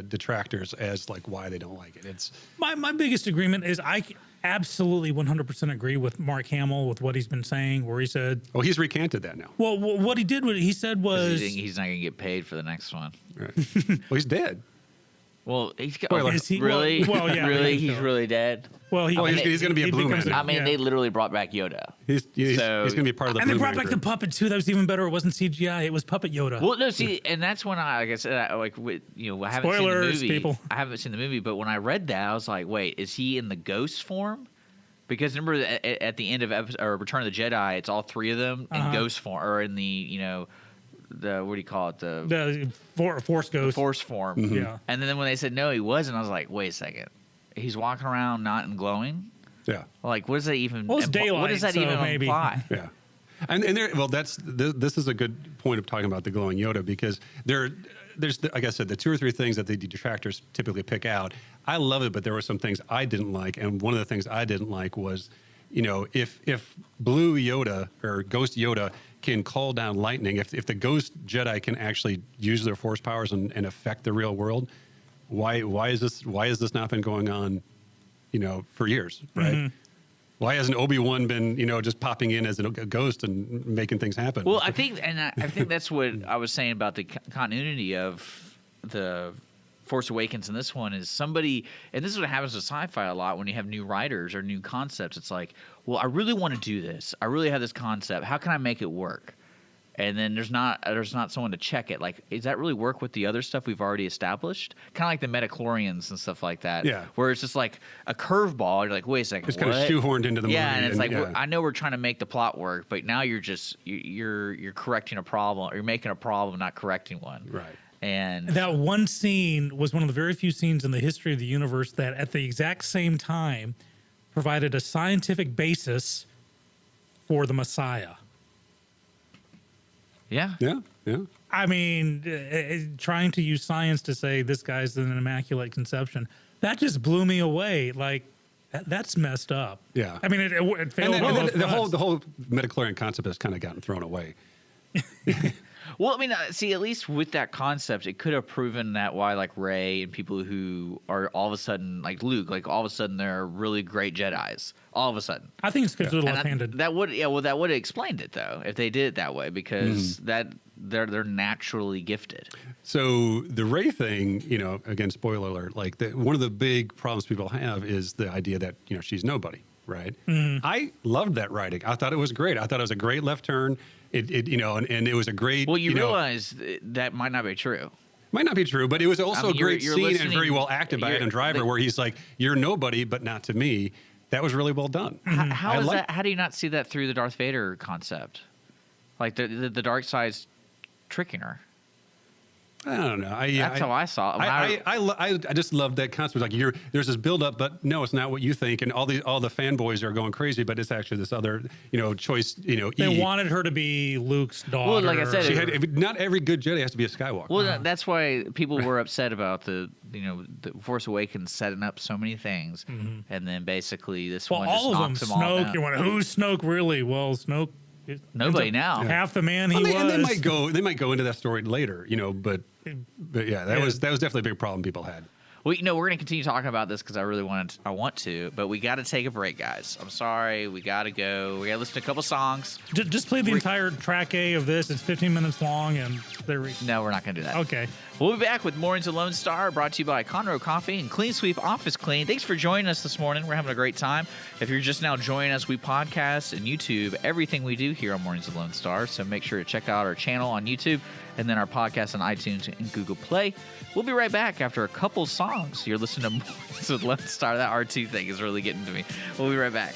detractors as like why they don't like it. It's My biggest agreement is I absolutely 100% agree with Mark Hamill with what he's been saying, where he said, he's recanted that now. well, what he did, what he said was, He's not going to get paid for the next one. Right. Well, he's dead. Well, he's Spoiler. Is he- really, well, yeah, really, yeah, he's sure. really dead. well, he, Oh, he's going to be a he blue becomes man. a- I mean, yeah. they literally brought back Yoda. He's So- going to be part of the And they Blue brought Man back the group. puppet too. That was even better. It wasn't CGI. It was puppet Yoda. Well, no, see, and that's when like I said, I haven't Spoilers, seen the movie. people. I haven't seen the movie, but when I read that, I was like, wait, is he in the ghost form? Because remember, at the end of Return of the Jedi, it's all 3 of them in ghost form, or in the the what do you call it, the Force Ghost. force form. Mm-hmm. Yeah. And then when they said no, he wasn't, I was like, wait a second, he's walking around not in glowing. Yeah. Like, what does that even? Well, it's daylight, what does that so even maybe. imply? Yeah. And there, well, this is a good point of talking about the glowing Yoda because there's like I said, the 2 or 3 things that the detractors typically pick out. I love it, but there were some things I didn't like, and one of the things I didn't like was, if Blue Yoda or Ghost Yoda can call down lightning, if the Ghost Jedi can actually use their Force powers and affect the real world, why is this not been going on, for years, right? Mm-hmm. Why hasn't Obi-Wan been, just popping in as a ghost and making things happen? Well, I think that's what I was saying about the continuity of the Force Awakens and this one is somebody, and this is what happens with sci-fi a lot when you have new writers or new concepts. It's like, well, I really want to do this. I really have this concept. How can I make it work? And then there's not someone to check it. Like, does that really work with the other stuff we've already established? Kind of like the Metachlorians and stuff like that. Yeah. Where it's just like a curveball. You're like, wait a second, it's kind of shoehorned into the movie. yeah, and it's like yeah. I know we're trying to make the plot work, but now you're just you're correcting a problem. Or you're making a problem, not correcting one. Right. And That one scene was one of the very few scenes in the history of the universe that at the exact same time provided a scientific basis for the Messiah. yeah, Yeah, yeah. I mean, trying to use science to say this guy's an immaculate conception, that just blew me away. Like, that's messed up. Yeah. I mean, it And failed then, on both the fronts. whole Metachlorian concept has kind of gotten thrown away. Well, I mean, see, at least with that concept, it could have proven that why, like Rey and people who are all of a sudden, like Luke, like all of a sudden they're really great Jedis. All of a sudden, I think it's because they're And left-handed. that would have explained it though if they did it that way because that they're naturally gifted. So the Rey thing, again, spoiler alert, like one of the big problems people have is the idea that, she's nobody, right? I loved that writing. I thought it was great. I thought it was a great left turn. And it was a great. Well, you realize that might not be true. Might not be true, but it was also I mean, a great you're scene and listening- very well acted by you're- Adam Driver, where he's like, "You're nobody, but not to me." That was really well done. How I is liked- that? How do you not see that through the Darth Vader concept? Like the dark side's tricking her. I don't know. That's how I saw it. I just love that concept. Like there's this build up, but no, it's not what you think. And all the fanboys are going crazy, but it's actually this other, choice, They wanted her to be Luke's daughter. Well, like I said, She had, not every good Jedi has to be a Skywalker. Well, that's why people were upset about the Force Awakens setting up so many things, and then basically this well, one just all of them. knocks them all Snoke. down. You went, who's Snoke really? Well, Snoke. Nobody now. Half the man Well, he was. and they might go into that story later, but yeah, that was definitely a big problem people had. Well, we're going to continue talking about this because I want to, but we got to take a break, guys. I'm sorry. We got to go. We got to listen to a couple songs. Just play the entire track A of this. It's 15 minutes long, and No, we're not going to do that. Okay. We'll be back with Mornings with Lone Star, brought to you by Conroe Coffee and Clean Sweep Office Clean. Thanks for joining us this morning. We're having a great time. If you're just now joining us, we podcast and YouTube everything we do here on Mornings with Lone Star, so make sure to check out our channel on YouTube and then our podcast on iTunes and Google Play. We'll be right back after a couple songs. You're listening to Mornings with Lone Star. That R2 thing is really getting to me. We'll be right back.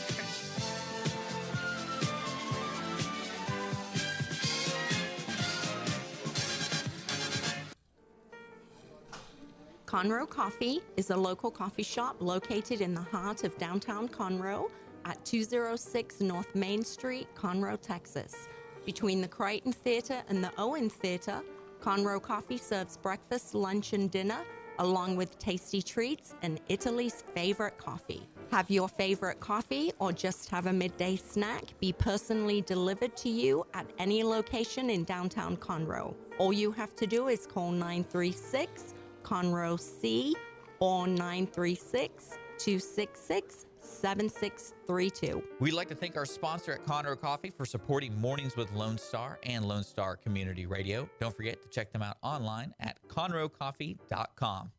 Conroe Coffee is a local coffee shop located in the heart of downtown Conroe at 206 North Main Street, Conroe, Texas. Between the Crichton Theater and the Owen Theater, Conroe Coffee serves breakfast, lunch, and dinner, along with tasty treats and Italy's favorite coffee. Have your favorite coffee or just have a midday snack be personally delivered to you at any location in downtown Conroe. All you have to do is call 936 Conroe C or 936-266-7632. We'd like to thank our sponsor at Conroe Coffee for supporting Mornings with Lone Star and Lone Star Community Radio. Don't forget to check them out online at conroecoffee.com.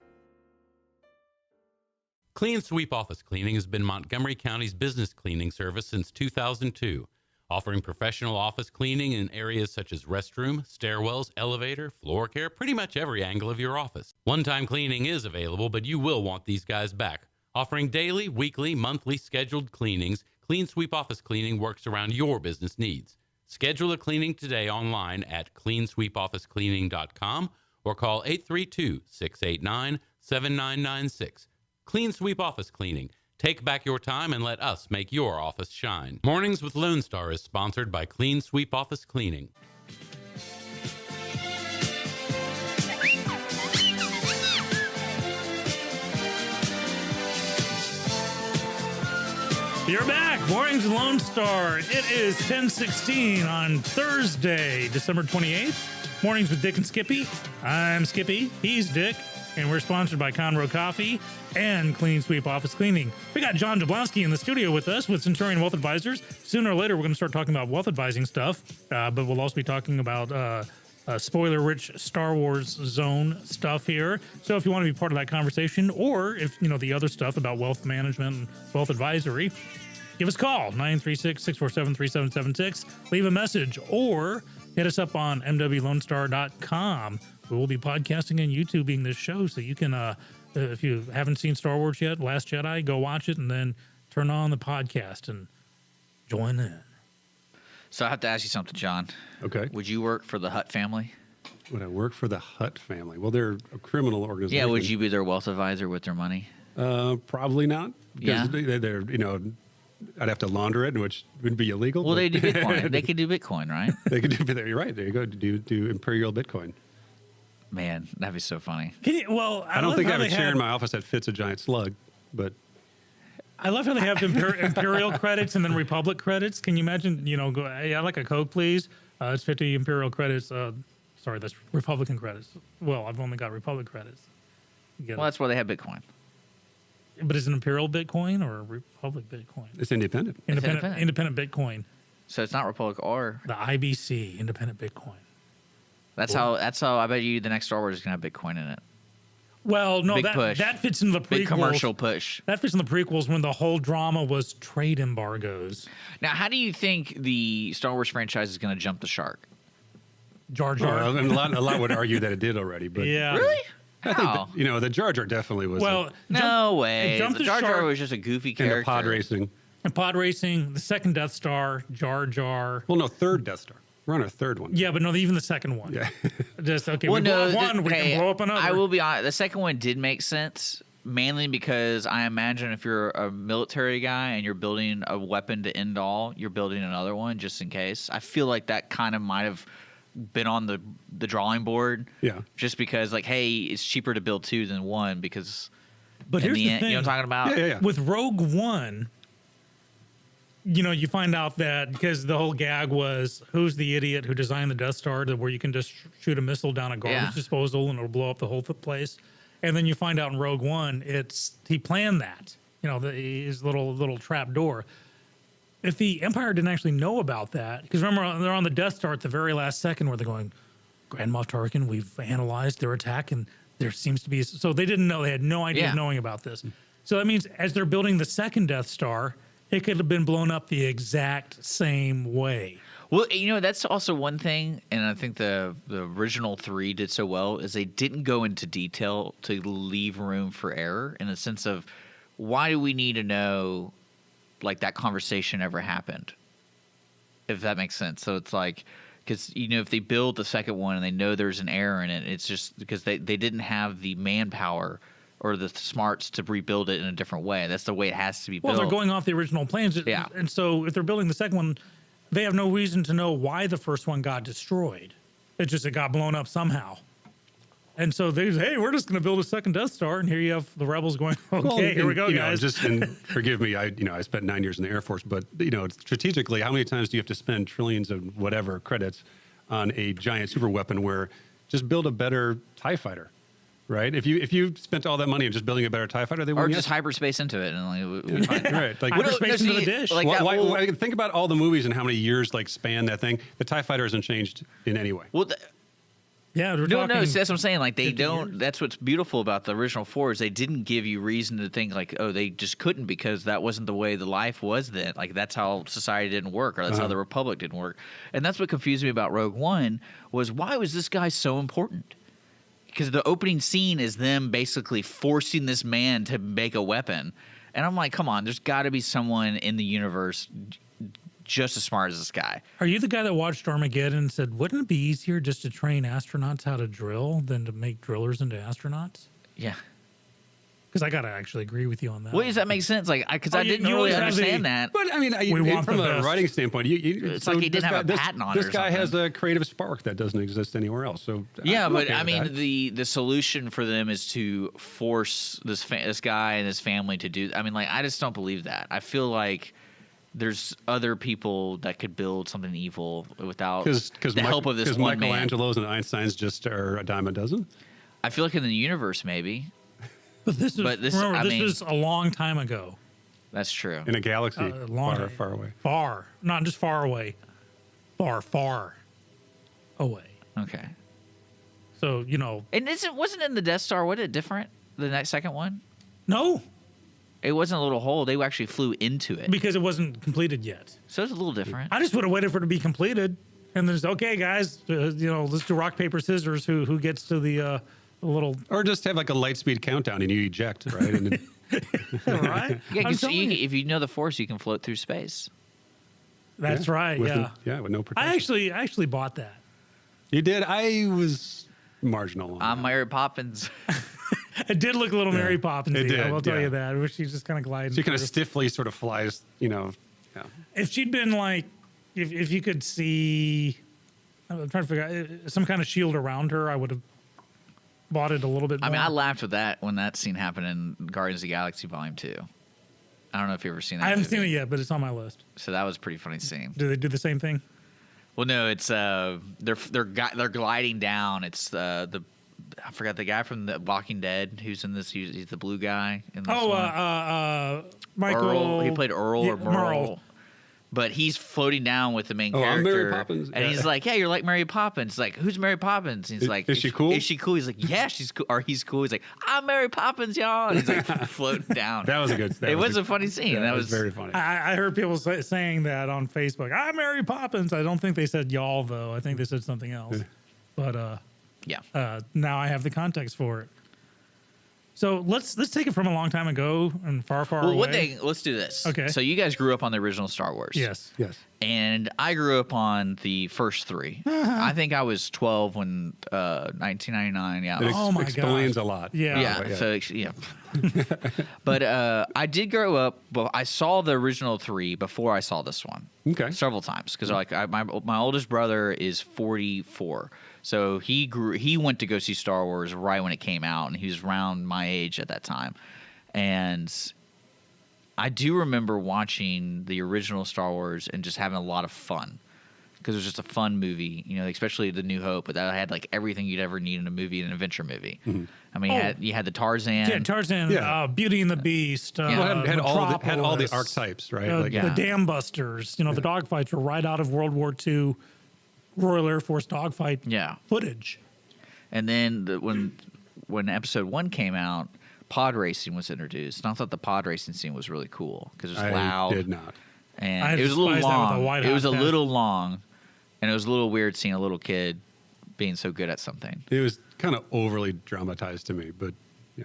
Clean Sweep Office Cleaning has been Montgomery County's business cleaning service since 2002, offering professional office cleaning in areas such as restroom, stairwells, elevator, floor care, pretty much every angle of your office. One-time cleaning is available, but you will want these guys back. Offering daily, weekly, monthly scheduled cleanings, Clean Sweep Office Cleaning works around your business needs. Schedule a cleaning today online at cleansweepofficecleaning.com or call 832-689-7996. Clean Sweep Office Cleaning. Take back your time and let us make your office shine. Mornings with Lone Star is sponsored by Clean Sweep Office Cleaning. You're back. Mornings with Lone Star. It is 10:16 on Thursday, December 28th. Mornings with Dick and Skippy. I'm Skippy. He's Dick. And we're sponsored by Conroe Coffee and Clean Sweep Office Cleaning. We got John Jablonski in the studio with us with Centurion Wealth Advisors. Sooner or later, we're going to start talking about wealth advising stuff, but we'll also be talking about spoiler-rich Star Wars zone stuff here. So if you want to be part of that conversation, or if you know the other stuff about wealth management and wealth advisory, give us a call, 936-647-3776. Leave a message, or hit us up on mwlonestar.com. We will be podcasting and YouTubing this show, so you can, if you haven't seen Star Wars yet, Last Jedi, go watch it and then turn on the podcast and join in. So I have to ask you something, John. Okay. Would you work for the Hutt family? Would I work for the Hutt family? Well, they're a criminal organization. Yeah, would you be their wealth advisor with their money? Probably not. Yeah. Because they're, I'd have to launder it, which would be illegal. Well, they do Bitcoin. They could do Bitcoin, right? They could do, you're right. There you go. Do Imperial Bitcoin. Man, that'd be so funny. I don't think I have a chair in my office that fits a giant slug, but I love how they have Imperial credits and then Republic credits. Can you imagine, go, hey, I'd like a Coke, please. It's 50 Imperial credits. Sorry, that's Republican credits. Well, I've only got Republic credits. Well, that's why they have Bitcoin. But is it Imperial Bitcoin or Republic Bitcoin? It's independent. Independent Bitcoin. So it's not Republic or the IBC, Independent Bitcoin. That's how I bet you the next Star Wars is gonna have Bitcoin in it. Well, no, push. that fits into the prequels. Big commercial push. That fits in the prequels when the whole drama was trade embargoes. Now, how do you think the Star Wars franchise is gonna jump the shark? Jar Jar. Well, a lot would argue that it did already, but Yeah. Really? I think that, the Jar Jar definitely was. Well, No way. jumped The the Jar Jar shark was just a goofy in character. the pod racing. and pod racing, the second Death Star, Jar Jar. Well, no, third Death Star. We're on our third one. Yeah, but no, even the second one. Yeah. Just okay. Well, we blow no, up one, we can blow up another. I will be honest. The second one did make sense, mainly because I imagine if you're a military guy and you're building a weapon to end all, you're building another one just in case. I feel like that kind of might have been on the drawing board. Yeah. Just because, like, hey, it's cheaper to build two than one because. But in here's the end, thing. you know what I'm talking about? Yeah. With Rogue One, you find out that because the whole gag was who's the idiot who designed the Death Star to where you can just shoot a missile down a garbage Yeah. disposal and it'll blow up the whole place. And then you find out in Rogue One, he planned that, his little trap door. If the Empire didn't actually know about that, because remember, they're on the Death Star at the very last second where they're going, Grand Moff Tarkin, we've analyzed their attack, and there seems to be... So they didn't know. They had no idea of knowing about this. So that means as they're building the second Death Star, it could have been blown up the exact same way. Well, that's also one thing, and I think the original 3 did so well, is they didn't go into detail to leave room for error in the sense of, why do we need to know, like, that conversation ever happened? If that makes sense. So it's like, because, if they build the second one and they know there's an error in it, it's just because they didn't have the manpower or the smarts to rebuild it in a different way. That's the way it has to be built. Well, they're going off the original plans. Yeah. And so if they're building the second one, they have no reason to know why the first one got destroyed. It's just it got blown up somehow. And so they say, hey, we're just going to build a second Death Star. And here you have the rebels going, okay, here we go, guys. And forgive me, I spent 9 years in the Air Force, but, strategically, how many times do you have to spend trillions of whatever credits on a giant super weapon where just build a better TIE fighter, right? If you spent all that money on just building a better TIE fighter, they or wouldn't. just hyperspace into it. And right. Like, hyperspace into the dish. Like think about all the movies and how many years span that thing. The TIE fighter hasn't changed in any way. Well, yeah, no, see, that's what I'm saying. Like, they don't. Years. That's what's beautiful about the original 4 is they didn't give you reason to think like, oh, they just couldn't because that wasn't the way the life was then. Like, that's how society didn't work, or that's how the Republic didn't work. And that's what confused me about Rogue One was, why was this guy so important? Because the opening scene is them basically forcing this man to make a weapon, and I'm like, come on, there's got to be someone in the universe just as smart as this guy. Are you the guy that watched Armageddon and said, wouldn't it be easier just to train astronauts how to drill than to make drillers into astronauts? Yeah. Because I got to actually agree with you on that. Well, does that make sense? Like, because I didn't you really always have understand that. But I mean, want from the a best. writing standpoint, It's like he didn't have a patent on it This or guy has something. a creative spark that doesn't exist anywhere else. So Yeah, I'm but okay I with mean, that. the solution for them is to force this guy and his family to do. I mean, like, I just don't believe that. I feel like there's other people that could build something evil without the help of this one man. Michelangelo's and Einstein's just are a dime a dozen. I feel like in the universe, maybe. But this was a long time ago. That's true. In a galaxy long far away. Far. Not just far away. Far away. Okay. So, And wasn't in the Death Star, was it different, the second one? no, It wasn't a little hole. They actually flew into it. because it wasn't completed yet. So it's a little different. I just would have waited for it to be completed. And then it's, okay, guys, let's do rock, paper, scissors. Who gets to the little... Or just have like a light speed countdown and you eject, right? And then, Right? Yeah, I'm telling you. if you know the Force, you can float through space. That's right, with yeah. with no protection. I actually bought that. You did? I was marginal on I'm that. Mary Poppins. It did look a little Mary Poppins. It did, I will tell yeah. you that. I wish she just kind of glided. She kind of through. stiffly sort of flies, Yeah. If she'd been like, if you could see, I'm trying to figure out some kind of shield around her, I would have bought it a little bit more. I mean, I laughed with that when that scene happened in Guardians of the Galaxy Volume 2. I don't know if you've ever seen that. I haven't movie. seen it yet, but it's on my list. So that was a pretty funny scene. Do they do the same thing? Well, no, it's they're gliding down. It's I forgot the guy from The Walking Dead who's in this. He's the blue guy in this one. Michael. Earl. He played Earl or Merle. Merle. But he's floating down with the main Oh, I'm character. Mary Poppins. And Yeah. he's like, yeah, you're like Mary Poppins. He's like, who's Mary Poppins? And he's like, is she cool? Is she cool? He's like, yeah, she's cool. Or he's cool. He's like, I'm Mary Poppins, y'all. And he's like floating down. That was a good. It was a funny scene. Yeah, That was was very funny. I heard people saying that on Facebook. I'm Mary Poppins. I don't think they said y'all, though. I think they said something else. But yeah. now I have the context for it. So let's take it from a long time ago and far away. Well, one thing, let's do this. Okay. So you guys grew up on the original Star Wars. Yes. Yes. And I grew up on the first three. I think I was 12 when 1999. Yeah. It Oh my explains gosh. a lot. Yeah. Yeah, so yeah. But I did grow up, but I saw the original three before I saw this one. Okay. Several times because my oldest brother is 44, so he went to go see Star Wars right when it came out, and he was around my age at that time, and I do remember watching the original Star Wars and just having a lot of fun. because it was just a fun movie, you know, especially The New Hope. But that had like everything you'd ever need in a movie, an adventure movie. I mean, you had the Tarzan. Yeah, Tarzan, Beauty and the Beast. Well, had all the Metropolis, archetypes, right? The Dam Busters. You know, the dogfights were right out of World War II Royal Air Force dogfight footage. And then when episode 1 came out, pod racing was introduced. And I thought the pod racing scene was really cool because it was loud. I did not. And it was a little long. It was a little long, and it was a little weird seeing a little kid being so good at something. It was kind of overly dramatized to me, but yeah.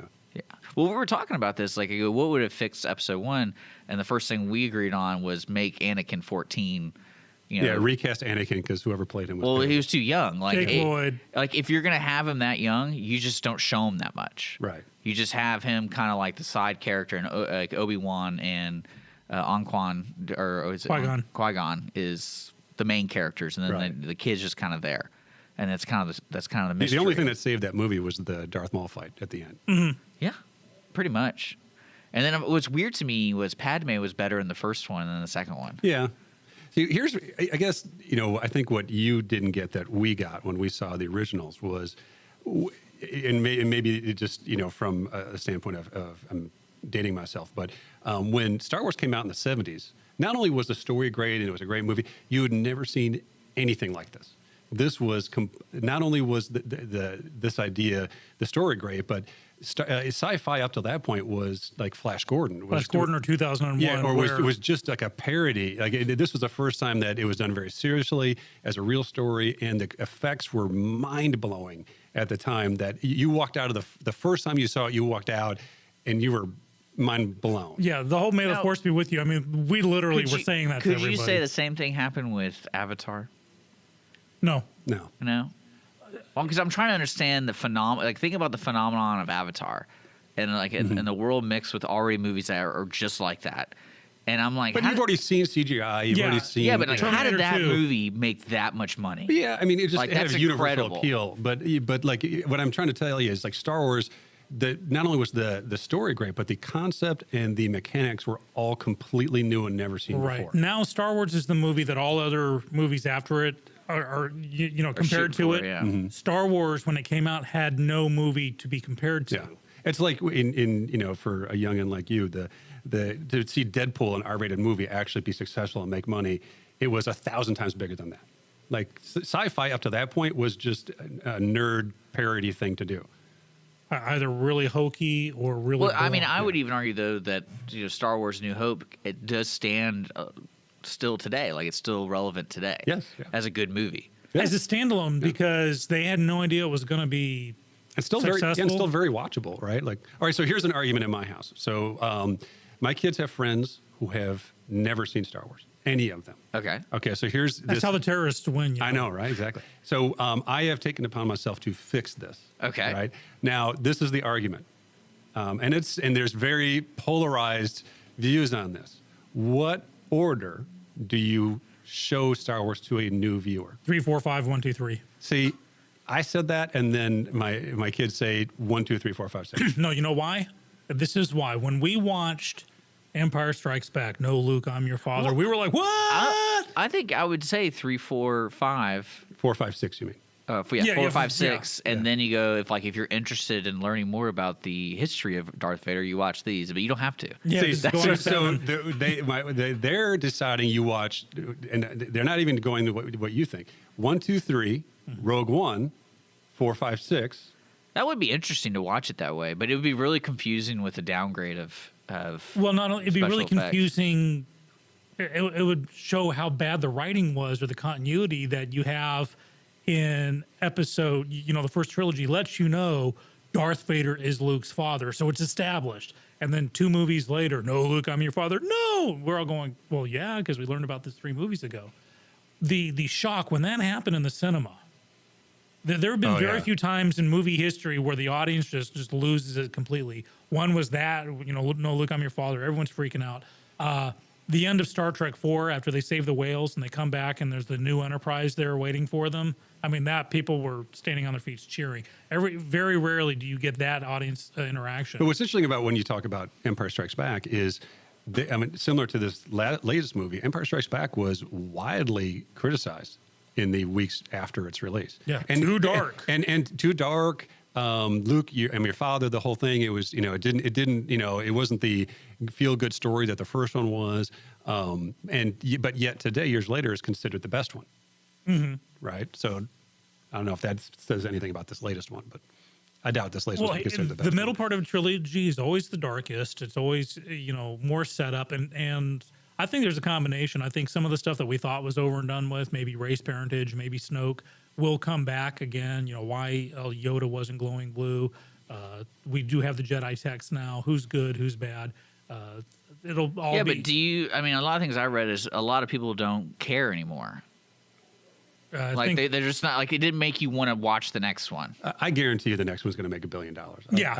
Well, we were talking about this. Like, I go, what would have fixed episode 1? And the first thing we agreed on was make Anakin 14. You know, recast Anakin because whoever played him was. Well, he was too young. Like, Jake Lloyd. Like if you're gonna have him that young, you just don't show him that much. Right. You just have him kind of like the side character, and like Obi-Wan and Qui-Gon Qui-Gon is the main characters, and then the kid's just kind of there, and that's kind of the mystery. The only thing that saved that movie was the Darth Maul fight at the end. Mm-hmm. Yeah, pretty much. And then what's weird to me was Padme was better in the first one than the second one. Yeah. See, here's, I guess, you know, I think what you didn't get that we got when we saw the originals was, and maybe it just, you know, from a standpoint of I'm dating myself, but when Star Wars came out in the 70s, not only was the story great and it was a great movie, you had never seen anything like this. This was not only was this idea, the story great, but sci-fi up to that point was like Flash Gordon. Flash Gordon or 2001. Yeah, or was just like a parody. Like this was the first time that it was done very seriously as a real story, and the effects were mind-blowing at the time. That you walked out of the first time you saw it, you walked out, and you were mind blown. Yeah, the whole "May the Force be with you." I mean, we literally were saying that to everybody. Could you say the same thing happened with Avatar? No. No. Well, because I'm trying to understand the phenomenon. Like, think about the phenomenon of Avatar, and like in the world mixed with already movies that are just like that. And I'm like, but you've already seen CGI. You've already seen. Yeah, but like, how did that Terminator 2. movie make that much money? Yeah, I mean, it just Like, had that's a universal incredible. appeal. But like, what I'm trying to tell you is like Star Wars. Not only was the story great, but the concept and the mechanics were all completely new and never seen before. Now, Star Wars is the movie that all other movies after it are compared to it. Yeah. Mm-hmm. Star Wars, when it came out, had no movie to be compared to. Yeah, it's like in you know, for a youngin like you, the to see Deadpool, an R-rated movie, actually be successful and make money, it was 1,000 times bigger than that. Like sci-fi up to that point was just a nerd parody thing to do. Either really hokey or really. Well, I mean, boring. I would even argue though that Star Wars: New Hope, it does stand still today. Like, it's still relevant today. Yes, yeah. As a good movie. as a standalone because they had no idea it was going to be. It's still successful. very watchable, right? Like, all right. So here's an argument in my house. So my kids have friends who have never seen Star Wars, any of them. Okay. Okay. So here's That's how the terrorists win. You know? I know, right? Exactly. So I have taken upon myself to fix this. Okay. Right now, this is the argument, and there's very polarized views on this. What order do you show Star Wars to a new viewer? 3, 4, 5, 1, 2, 3. See, I said that, and then my kids say 1, 2, 3, 4, 5, 6. No, you know why? This is why. When we watched Empire Strikes Back, No, Luke, I'm Your Father, we were like, what? I think I would say 3, 4, 5. 4, 5, 6. You mean? 4, 5, 6, and then you go if you're interested in learning more about the history of Darth Vader, you watch these, but you don't have to. Yeah, See, just go on so 7. they're deciding you watch, and they're not even going to what you think. 1, 2, 3, Rogue One, 4, 5, 6. That would be interesting to watch it that way, but it would be really confusing with the downgrade of. Well, not only it'd be really special effects. confusing. It would show how bad the writing was or the continuity that you have in episode. The first trilogy lets you know Darth Vader is Luke's father, so it's established. And then 2 movies later, no, Luke, I'm your father. No, we're all going, well, yeah, because we learned about this 3 movies ago. The shock when that happened in the cinema. There have been very few times in movie history where the audience just loses it completely. One was that, no, Luke, I'm your father. Everyone's freaking out. The end of Star Trek 4, after they save the whales and they come back and there's the new Enterprise there waiting for them. I mean, that people were standing on their feet cheering. Very rarely do you get that audience interaction. But what's interesting about when you talk about Empire Strikes Back is, similar to this latest movie, Empire Strikes Back was widely criticized in the weeks after its release. Yeah, too dark. And too dark. Luke, your father, the whole thing. It was, it didn't, it wasn't the feel good story that the first one was. But yet today, years later, is considered the best one. Mm-hmm. Right. So I don't know if that says anything about this latest one, but I doubt this latest one is considered the best. The middle part of a trilogy is always the darkest. It's always, more setup. And I think there's a combination. I think some of the stuff that we thought was over and done with, maybe race parentage, maybe Snoke, will come back again. Why Yoda wasn't glowing blue. We do have the Jedi text now. Who's good? Who's bad? It'll all be. Yeah, but a lot of things I read is a lot of people don't care anymore. They're just not like it didn't make you want to watch the next one. I guarantee you the next one's going to make $1 billion. Yeah.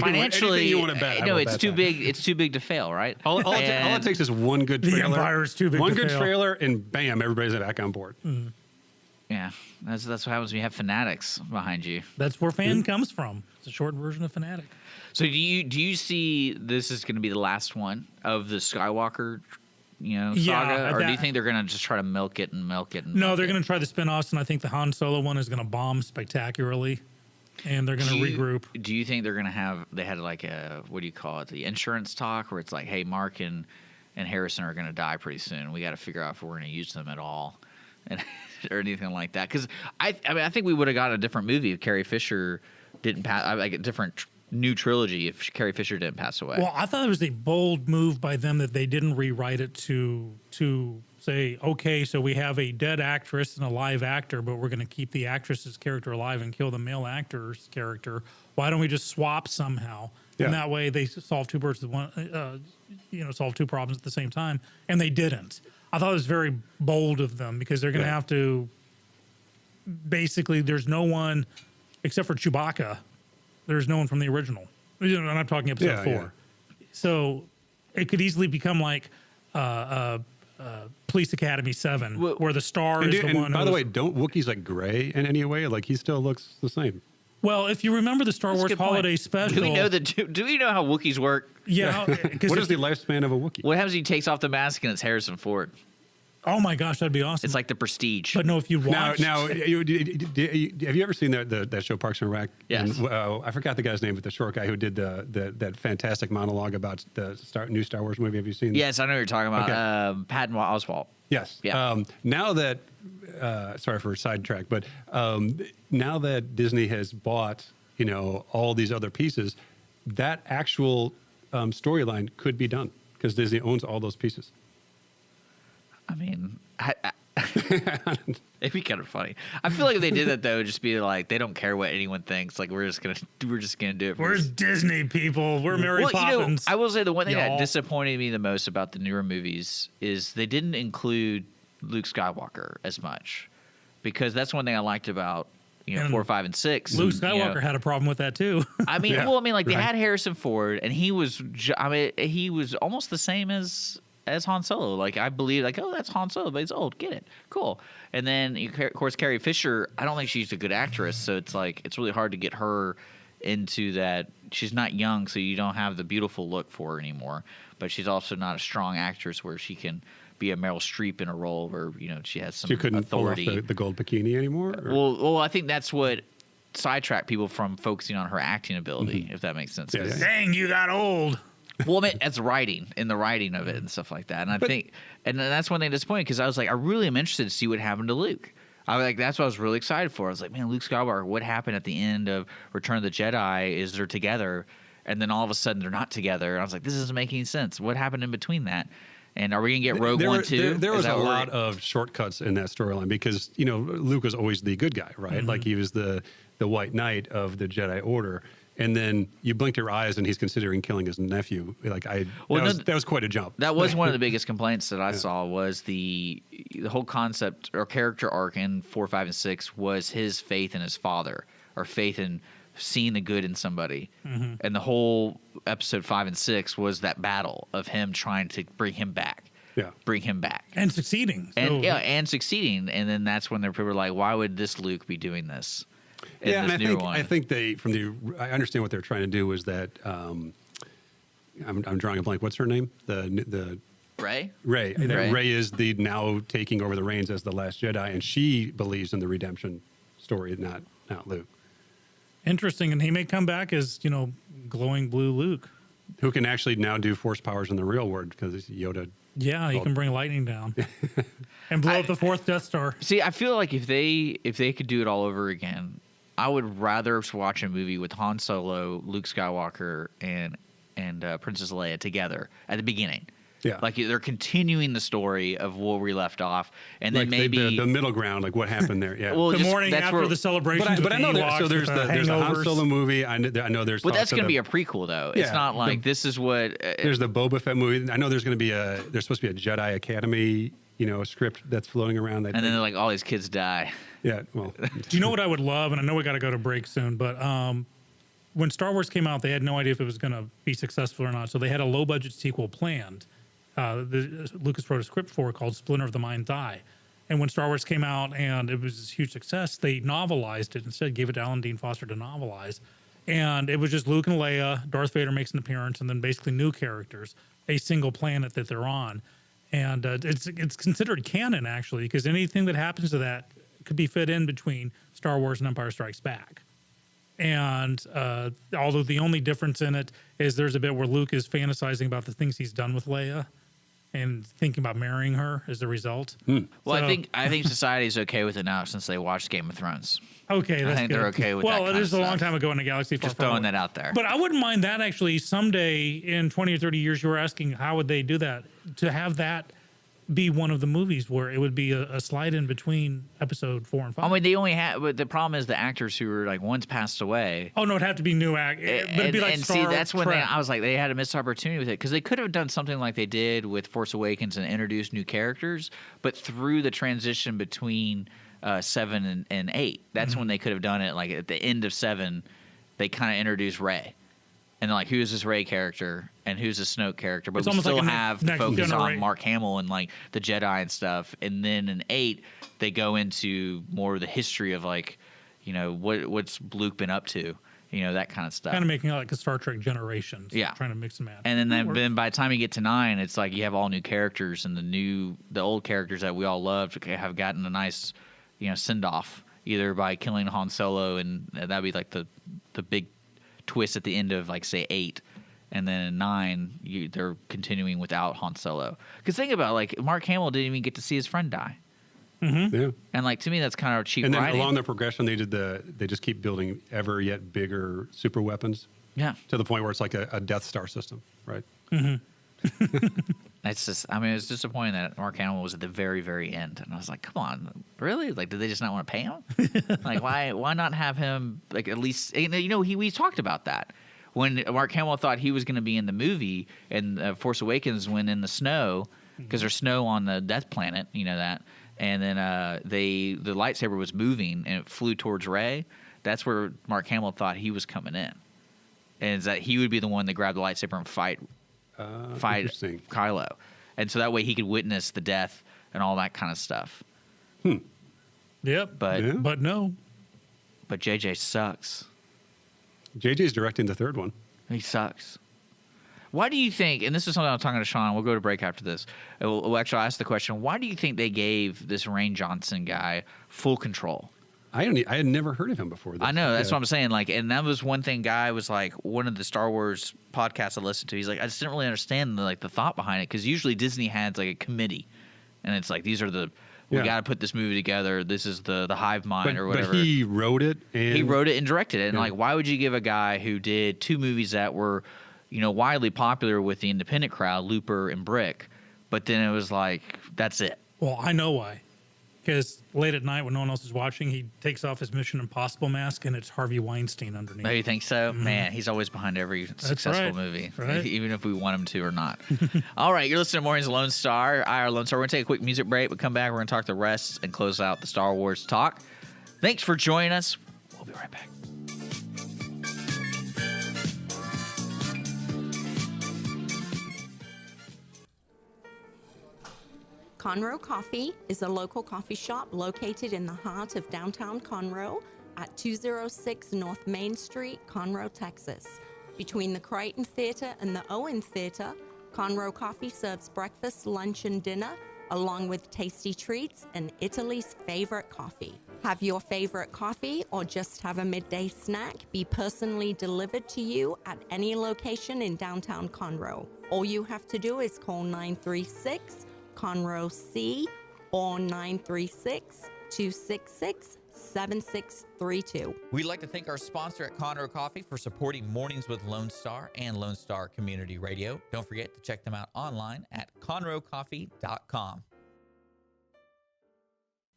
Financially, you want to bet. No, it's too big. It's too big to fail, right? All it takes is one good trailer. The Empire is too big. One to good fail. trailer, and bam, everybody's back on board. Mm-hmm. Yeah, that's what happens when you have fanatics behind you. That's where fan comes from. It's a short version of fanatic. So do you see this is going to be the last one of the Skywalker? Saga, or do you think they're going to just try to milk it? No, they're going to try the spinoffs, and I think the Han Solo one is going to bomb spectacularly, and they're going to regroup. Do you think they're going to have? They had like a what do you call it? The insurance talk, where it's like, hey, Mark and Harrison are going to die pretty soon. We got to figure out if we're going to use them at all, or anything like that. Because I think we would have gotten a different movie if Carrie Fisher didn't pass. Like a different new trilogy if Carrie Fisher didn't pass away. Well, I thought it was a bold move by them that they didn't rewrite it to say, okay, so we have a dead actress and a live actor, but we're going to keep the actress's character alive and kill the male actor's character. Why don't we just swap somehow? Yeah. And that way they solve two birds with one, solve two problems at the same time. And they didn't. I thought it was very bold of them because they're going to have to, basically, there's no one except for Chewbacca. There's no one from the original. And I'm talking episode 4. Yeah. So it could easily become like Police Academy 7, where the star is the one. By the way, don't Wookiees like gray in any way? Like he still looks the same. Well, if you remember the Star Wars Holiday Special, do we know how Wookiees work? Yeah. What is the lifespan of a Wookiee? What happens if he takes off the mask and it's Harrison Ford? Oh my gosh, that'd be awesome. It's like The Prestige. But no, if you watch now, have you ever seen that show Parks and Rec? Yes. And, I forgot the guy's name, but the short guy who did that fantastic monologue about the new Star Wars movie. Have you seen? Yes, I know what you're talking about. Okay. Patton Oswalt. Yes. Yeah. Now that, sorry for a sidetrack, but now that Disney has bought all these other pieces, that actual storyline could be done because Disney owns all those pieces. I mean, it'd be kind of funny. I feel like if they did that though, it'd just be like they don't care what anyone thinks. Like we're just gonna do it. We're Disney people. We're Mary Poppins. I will say the one thing that disappointed me the most about the newer movies is they didn't include Luke Skywalker as much, because that's one thing I liked about 4, 5, and 6. Luke Skywalker had a problem with that too. I mean, they had Harrison Ford, and he was almost the same as Han Solo. Like I believe, like, oh, that's Han Solo, but he's old. Get it? Cool. And then of course Carrie Fisher. I don't think she's a good actress, so it's like it's really hard to get her into that. She's not young, so you don't have the beautiful look for her anymore. But she's also not a strong actress where she can be a Meryl Streep in a role where she has some she couldn't authority. Pull off the gold bikini anymore. Well, I think that's what sidetracked people from focusing on her acting ability, if that makes sense. Yeah. Dang, you got old. Well, I mean, as writing of it and stuff like that. And that's one thing disappointing because I was like, I really am interested to see what happened to Luke. I was like, that's what I was really excited for. I was like, man, Luke Skywalker, what happened at the end of Return of the Jedi is they're together, and then all of a sudden they're not together. And I was like, this doesn't make any sense. What happened in between that? And are we going to get Rogue One too? There was a lot of shortcuts in that storyline because, Luke was always the good guy, right? Mm-hmm. Like he was the white knight of the Jedi Order. And then you blinked your eyes, and he's considering killing his nephew. Like that was quite a jump. That was one of the biggest complaints that I saw was the whole concept or character arc in 4, 5, and 6 was his faith in his father or faith in seeing the good in somebody. Mm-hmm. And the whole episode 5 and 6 was that battle of him trying to bring him back. Yeah, bring him back and succeeding. And succeeding. And then that's when people were like, "Why would this Luke be doing this?" Yeah, and I think I understand what they're trying to do is that I'm drawing a blank. What's her name? The Ray? Ray. And Ray. Ray is the now taking over the reins as the last Jedi, and she believes in the redemption story, not Luke. Interesting, and he may come back as glowing blue Luke. Who can actually now do force powers in the real world because Yoda. Yeah, he can bring lightning down and blow up the fourth Death Star. See, I feel like if they could do it all over again, I would rather watch a movie with Han Solo, Luke Skywalker, and Princess Leia together at the beginning. Yeah. Like they're continuing the story of where we left off, and then Like maybe the middle ground, like what happened there. Yeah. Well, The just- morning that's after where- the celebration. but I know so there's a Han hangovers. Solo movie. I know there's. But that's talks going to of be a prequel, though. It's Yeah, not like this is what. There's the Boba Fett movie. I know there's going to be there's supposed to be a Jedi Academy, script that's floating around. and then like all these kids die. yeah, well, Do you know what I would love? And I know we got to go to break soon, but when Star Wars came out, they had no idea if it was going to be successful or not. So they had a low budget sequel planned. Lucas wrote a script for it called Splinter of the Mind's Eye. And when Star Wars came out and it was this huge success, they novelized it instead, gave it to Alan Dean Foster to novelize. And it was just Luke and Leia, Darth Vader makes an appearance, and then basically new characters, a single planet that they're on. And it's considered canon, actually, because anything that happens to that could be fit in between Star Wars and Empire Strikes Back. And although the only difference in it is there's a bit where Luke is fantasizing about the things he's done with Leia and thinking about marrying her as a result. Well, So- I think society's okay with it now since they watched Game of Thrones. Okay, that's think good. they're okay with well, that it kind is of a long stuff. time ago in a galaxy far, Just far throwing away. that out there. But I wouldn't mind that actually someday in 20 or 30 years. You were asking how would they do that to have that be one of the movies where it would be a slide in between episode 4 and 5. I mean, they only have. But the problem is the actors who were like once passed away. Oh no, it'd have to be new act. But it'd be like and Star see, that's when Trek. I was like, they had a missed opportunity with it because they could have done something like they did with Force Awakens and introduced new characters, but through the transition between 7 and 8, that's when they could have done it. Like at the end of 7, they kind of introduced Rey, and they're like, who's this Rey character and who's this Snoke character? But It's we almost still like a have the next focus on generation. Mark Hamill and like the Jedi and stuff. And then in 8, they go into more of the history of like, what's Luke been up to, that kind of stuff. kind of making it like a Star Trek Generations. Yeah. Trying to mix and match. And That works. then by the time you get to 9, it's like you have all new characters, and the old characters that we all loved have gotten a nice, send off either by killing Han Solo, and that'd be like the big twist at the end of like say 8, and then in 9 they're continuing without Han Solo. Because think about it, like Mark Hamill didn't even get to see his friend die, yeah. and like to me that's kind of cheap And then writing. along the progression, they just keep building ever yet bigger super weapons Yeah, to the point where it's like a Death Star system, right? it's just, I mean, it's disappointing that Mark Hamill was at the very, very end, and I was like, come on, really? Like, did they just not want to pay him? Like, why not have him like at least? We talked about that when Mark Hamill thought he was going to be in the movie, and Force Awakens when in the snow because there's snow on the Death Planet, that, and then the lightsaber was moving and it flew towards Rey. That's where Mark Hamill thought he was coming in, and is that he would be the one that grabbed the lightsaber and fight Interesting. Kylo, and so that way he could witness the death and all that kind of stuff. Yep. But Yeah. But no. but JJ sucks. JJ's directing the third one. He sucks. Why do you think? And this is something I'm talking to Sean. We'll go to break after this. We'll actually ask the question: why do you think they gave this Rain Johnson guy full control? I had never heard of him before. I know, that's what I'm saying. Like, and that was one thing. Guy was like one of the Star Wars podcasts I listened to. He's like, I just didn't really understand the thought behind it, because usually Disney has like a committee, and it's like these are we Yeah. got to put this movie together. This is the hive mind or whatever. But he wrote it, and He wrote it and directed it, and Yeah. like, why would you give a guy who did 2 movies that were, widely popular with the independent crowd, Looper and Brick, but then it was like, that's it. Well, I know why. Because late at night when no one else is watching, he takes off his Mission Impossible mask and it's Harvey Weinstein underneath. Maybe you think so? Man, he's always behind every successful right. movie, Right. even if we want him to or not. All right, you're listening to Mornings Lone Star, IR Lone Star. We're going to take a quick music break, but come back. We're going to talk the rest and close out the Star Wars talk. Thanks for joining us. We'll be right back. Conroe Coffee is a local coffee shop located in the heart of downtown Conroe at 206 North Main Street, Conroe, Texas. Between the Crichton Theater and the Owen Theater, Conroe Coffee serves breakfast, lunch, and dinner, along with tasty treats and Italy's favorite coffee. Have your favorite coffee or just have a midday snack be personally delivered to you at any location in downtown Conroe. All you have to do is call 936-CONROE-C or 936-266-7632. We'd like to thank our sponsor at Conroe Coffee for supporting Mornings with Lone Star and Lone Star Community Radio. Don't forget to check them out online at conroecoffee.com.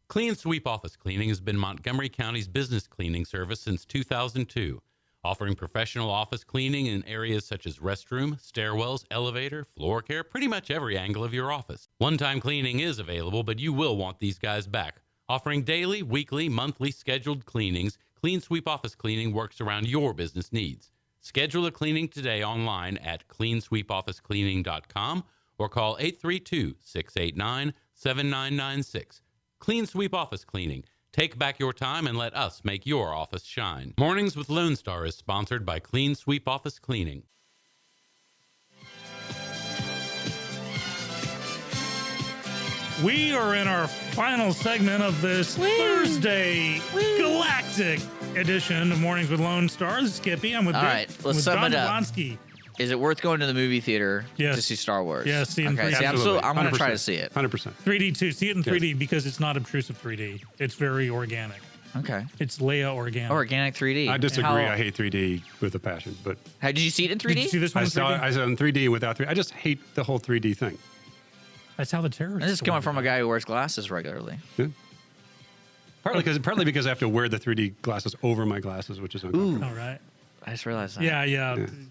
Clean Sweep Office Cleaning has been Montgomery County's business cleaning service since 2002, offering professional office cleaning in areas such as restroom, stairwells, elevator, floor care, pretty much every angle of your office. One-time cleaning is available, but you will want these guys back. Offering daily, weekly, monthly scheduled cleanings, Clean Sweep Office Cleaning works around your business needs. Schedule a cleaning today online at cleansweepofficecleaning.com or call 832-689-7996. Clean Sweep Office Cleaning. Take back your time and let us make your office shine. Mornings with Lone Star is sponsored by Clean Sweep Office Cleaning. We are in our final segment of this Thursday Galactic edition of Mornings with Lone Star. This is Skippy. I'm with All right, let's sum John it up. Blonsky. Is it worth going to the movie theater Yes. to see Star Wars? Yes, see it in okay, 3D. see, Absolutely. I'm going to try to 100%. see it. 100%. 3D too. See it in 3D because it's not obtrusive 3D. It's very organic. Okay. It's Leia organic. Organic 3D. I disagree. How, I hate 3D with a passion, but How, did you see it in 3D? Did you see this one I in saw 3D? it in 3D and without 3D. I just hate the whole 3D thing. That's how the terrorists. This is coming went. from a guy who wears glasses regularly. Yeah. Partly because I have to wear the 3D glasses over my glasses, which is uncomfortable. All right. I just realized that.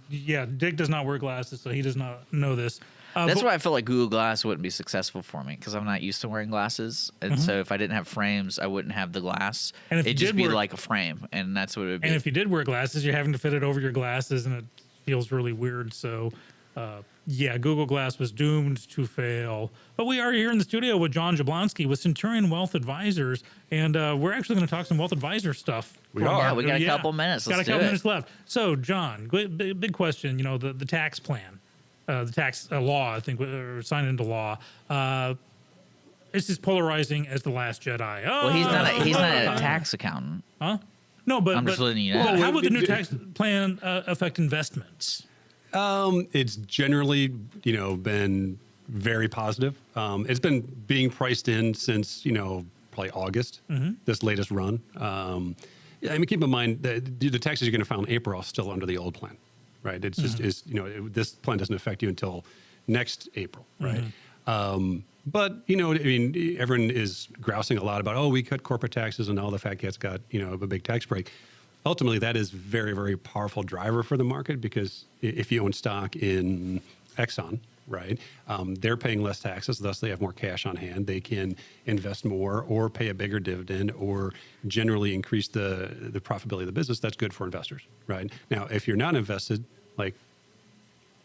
Yeah. Dick does not wear glasses, so he does not know this. That's but- why I feel like Google Glass wouldn't be successful for me because I'm not used to wearing glasses. And so if I didn't have frames, I wouldn't have the glass. And if you It'd just did be wear- like a frame. And that's what it would be. And if you did wear glasses, you're having to fit it over your glasses, and it feels really weird. So, Google Glass was doomed to fail. But we are here in the studio with John Jablonski with Centurion Wealth Advisors, and we're actually going to talk some wealth advisor stuff. We are. Yeah, we got a couple minutes. Got Let's a couple do it. minutes left. So, John, big question. You know, the tax plan, the tax law, I think, or signed into law. It's as polarizing as The Last Jedi. Oh, Well, he's not a tax accountant. Huh? No, but I'm just letting you know. Well, how Well, would the new it- tax plan affect investments? It's generally, been very positive. It's been being priced in since, probably August, this latest run. Keep in mind that the taxes you're going to file in April are still under the old plan, right? It's just, this plan doesn't affect you until next April, right? But, everyone is grousing a lot about, we cut corporate taxes and all the fat cats got, a big tax break. Ultimately, that is very, very powerful driver for the market because if you own stock in Exxon, right, they're paying less taxes, thus they have more cash on hand. They can invest more or pay a bigger dividend or generally increase the profitability of the business. That's good for investors, right? Now, if you're not invested, like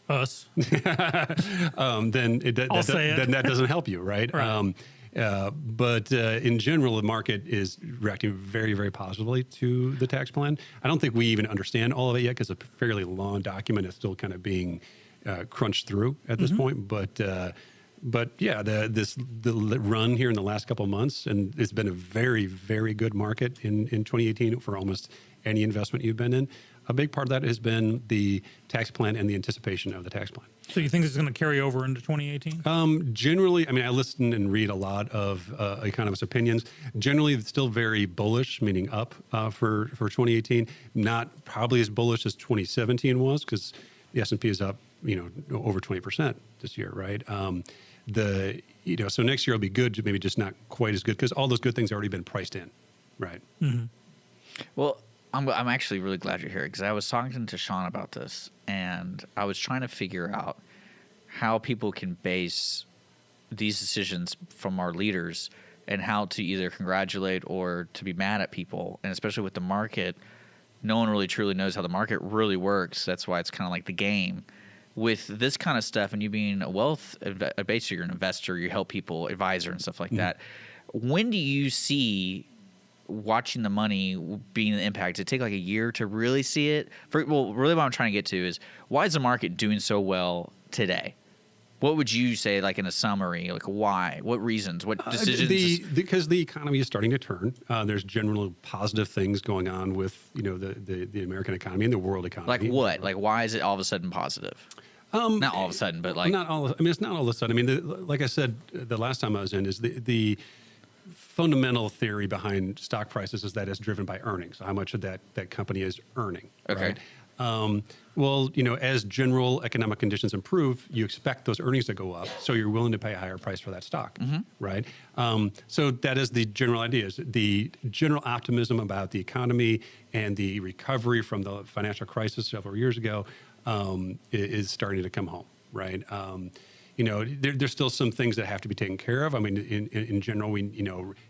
Us. then I'll say it. then that doesn't help you, right? Right. But in general, the market is reacting very, very positively to the tax plan. I don't think we even understand all of it yet because it's a fairly long document. It's still kind of being crunched through at this point. But yeah, the run here in the last couple of months, and it's been a very, very good market in 2018 for almost any investment you've been in. A big part of that has been the tax plan and the anticipation of the tax plan. So you think this is going to carry over into 2018? Generally, I listen and read a lot of economists' opinions. Generally, it's still very bullish, meaning up for 2018. Not probably as bullish as 2017 was because the S&P is up, over 20% this year, right? So next year will be good, maybe just not quite as good because all those good things have already been priced in, right? Well, I'm actually really glad you're here because I was talking to Sean about this, and I was trying to figure out how people can base these decisions from our leaders and how to either congratulate or to be mad at people. And especially with the market, no one really truly knows how the market really works. That's why it's kind of like the game. With this kind of stuff, and you being basically you're an investor, you help people, advisor and stuff like that. When do you see watching the money being an impact? Does it take like a year to really see it? Really what I'm trying to get to is why is the market doing so well today? What would you say, like in a summary, like why? What reasons? What decisions? Because the economy is starting to turn. There's general positive things going on with the American economy and the world economy. Like what? Like why is it all of a sudden positive? Not all of a sudden, but like not all. I mean, it's not all of a sudden. I mean, like I said the last time I was in, is the fundamental theory behind stock prices is that it's driven by earnings, how much of that company is earning. Okay. Right? Well, as general economic conditions improve, you expect those earnings to go up, so you're willing to pay a higher price for that stock, right? So that is the general idea, is the general optimism about the economy and the recovery from the financial crisis several years ago is starting to come home, right? There's still some things that have to be taken care of. I mean, in general,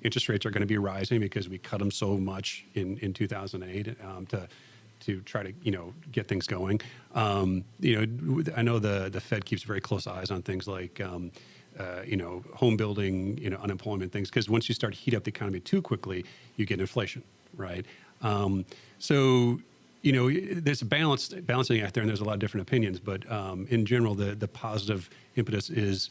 interest rates are going to be rising because we cut them so much in 2008 to try to get things going. I know the Fed keeps very close eyes on things like home building, unemployment things, because once you start to heat up the economy too quickly, you get inflation, right? There's a balancing act there, and there's a lot of different opinions. But in general, the positive impetus is,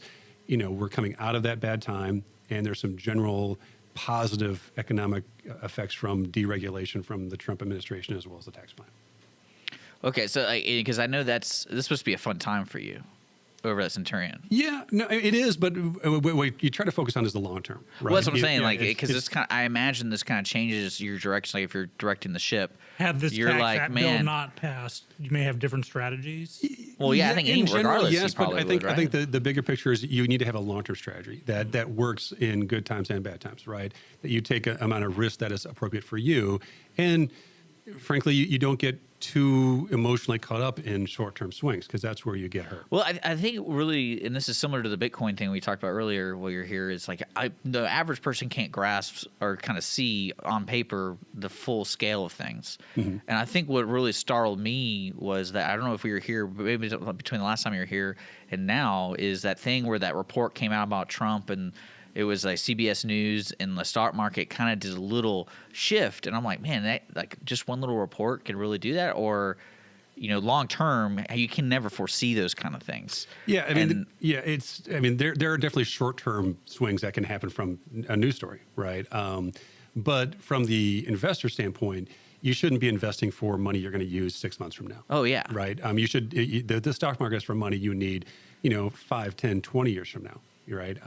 we're coming out of that bad time, and there's some general positive economic effects from deregulation from the Trump administration as well as the tax plan. Okay, so because I know this is supposed to be a fun time for you over at Centurion. Yeah, no, it is, but what you try to focus on is the long term. Right? Well, that's what I'm saying. Because this I imagine this kind of changes your direction. Like if you're directing the ship, Had this you're tax like, act man, bill not passed, you may have different strategies. Well, yeah, I think in general, regardless, yes, you probably but I think would, right? I think the bigger picture is you need to have a long term strategy that works in good times and bad times, right? That you take an amount of risk that is appropriate for you, and frankly, you don't get too emotionally caught up in short-term swings, because that's where you get hurt. Well, I think really, and this is similar to the Bitcoin thing we talked about earlier while you're here, is like the average person can't grasp or kind of see on paper the full scale of things. And I think what really startled me was that, I don't know if we were here, but maybe between the last time you were here and now, is that thing where that report came out about Trump, and it was like CBS News, and the stock market kind of did a little shift. And I'm like, man, that like just one little report can really do that? Or, long term, you can never foresee those kind of things. Yeah, I mean, there are definitely short-term swings that can happen from a news story, right? But from the investor standpoint, you shouldn't be investing for money you're going to use 6 months from now. Oh, yeah. Right? You should. The stock market is for money you need, 5, 10, 20 years from now, right?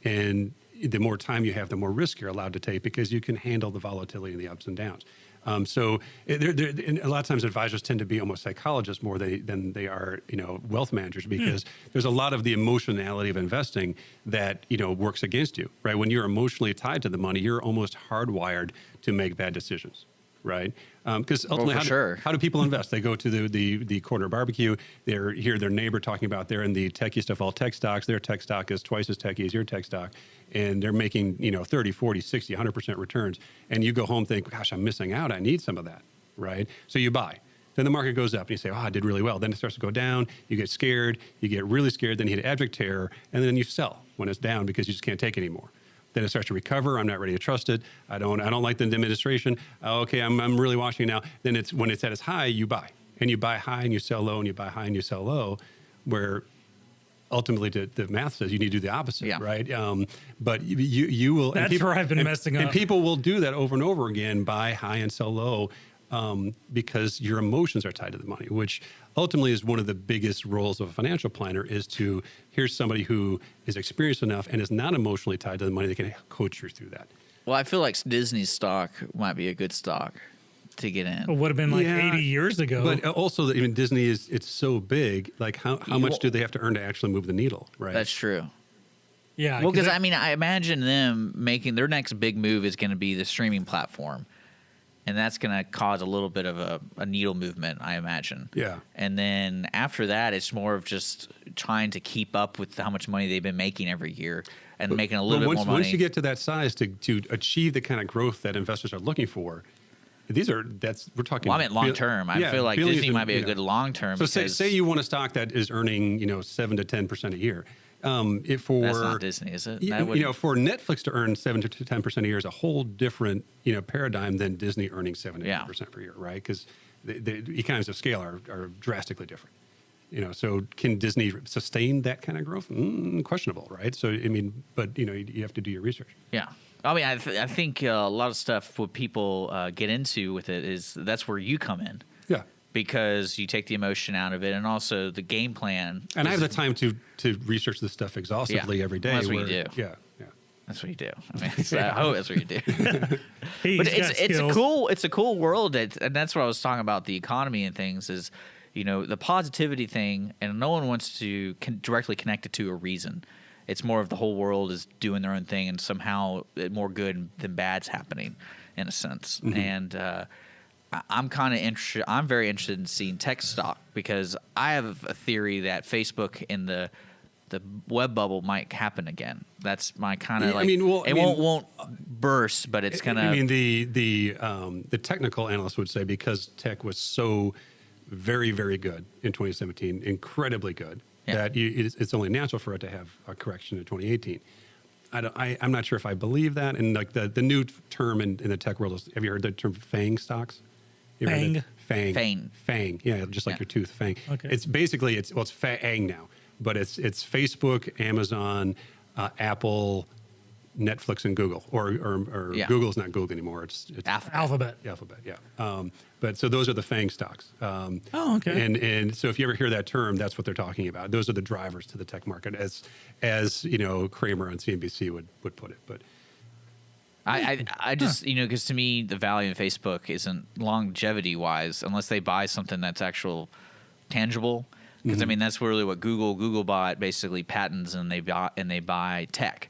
And the more time you have, the more risk you're allowed to take, because you can handle the volatility and the ups and downs. And a lot of times advisors tend to be almost psychologists more than they are, wealth managers, because there's a lot of the emotionality of investing that, works against you, right? When you're emotionally tied to the money, you're almost hardwired to make bad decisions. Right, because ultimately, how do people invest? They go to the corner barbecue. They hear their neighbor talking about they're in the techie stuff, all tech stocks. Their tech stock is twice as techie as your tech stock, and they're making 30, 40, 60, 100% returns. And you go home think, gosh, I'm missing out. I need some of that, right? So you buy. Then the market goes up, and you say, oh, I did really well. Then it starts to go down. You get scared. You get really scared. Then you hit abject terror, and then you sell when it's down because you just can't take it anymore. Then it starts to recover. I'm not ready to trust it. I don't like the administration. Okay, I'm really watching now. Then when it's at its high, you buy. And you buy high and you sell low, and you buy high and you sell low, where ultimately the math says you need to do the opposite, right? But you will. That's where I've been messing up. And people will do that over and over again, buy high and sell low, because your emotions are tied to the money, which ultimately is one of the biggest roles of a financial planner, is to, here's somebody who is experienced enough and is not emotionally tied to the money that can coach you through that. Well, I feel like Disney's stock might be a good stock to get in. It would have been like 80 years ago. But also, Disney it's so big. Like how much do they have to earn to actually move the needle, right? That's true. Yeah. Well, because I imagine them making their next big move is going to be the streaming platform. And that's going to cause a little bit of a needle movement, I imagine. Yeah. And then after that, it's more of just trying to keep up with how much money they've been making every year and making a little bit more money. Once you get to that size to achieve the kind of growth that investors are looking for, we're talking. Well, I meant long term. I feel like Disney might be a good long term. So say you want a stock that is earning 7 to 10% a year. That's not Disney, is it? For Netflix to earn 7 to 10% a year is a whole different paradigm than Disney earning 7 to 10% per year, right? Because the economies of scale are drastically different. So can Disney sustain that kind of growth? Questionable, right? So, I mean, but, you have to do your research. Yeah. I mean, I think a lot of stuff what people get into with it is that's where you come in. Yeah. Because you take the emotion out of it, and also the game plan. And I have the time to research this stuff exhaustively every day. Well, that's what you do. Yeah. That's what you do. I mean, I hope that's what you do. He's But got it's skills. a cool world, and that's what I was talking about the economy and things is, the positivity thing, and no one wants to directly connect it to a reason. It's more of the whole world is doing their own thing, and somehow more good than bad's happening, in a sense. Mm-hmm. And I'm kind of interested. I'm very interested in seeing tech stock because I have a theory that Facebook in the web bubble might happen again. That's my kind of won't burst, but it's kind of. I mean, the technical analysts would say because tech was so very, very good in 2017, incredibly good, that it's only natural for it to have a correction in 2018. I'm not sure if I believe that. And like the new term in the tech world is, have you heard the term FANG stocks? You ever heard it? FANG. Yeah, just like your tooth, FANG. Okay. It's basically it's FANG now, but it's Facebook, Amazon, Apple, Netflix, and Google. Or Google's not Google anymore. It's Alphabet. Alphabet. Yeah. But so those are the FANG stocks. Oh, okay. And so if you ever hear that term, that's what they're talking about. Those are the drivers to the tech market, as Kramer on CNBC would put it. But I just because to me the value of Facebook isn't longevity wise unless they buy something that's actual tangible. Because I mean that's really what Google bought basically patents and they buy tech.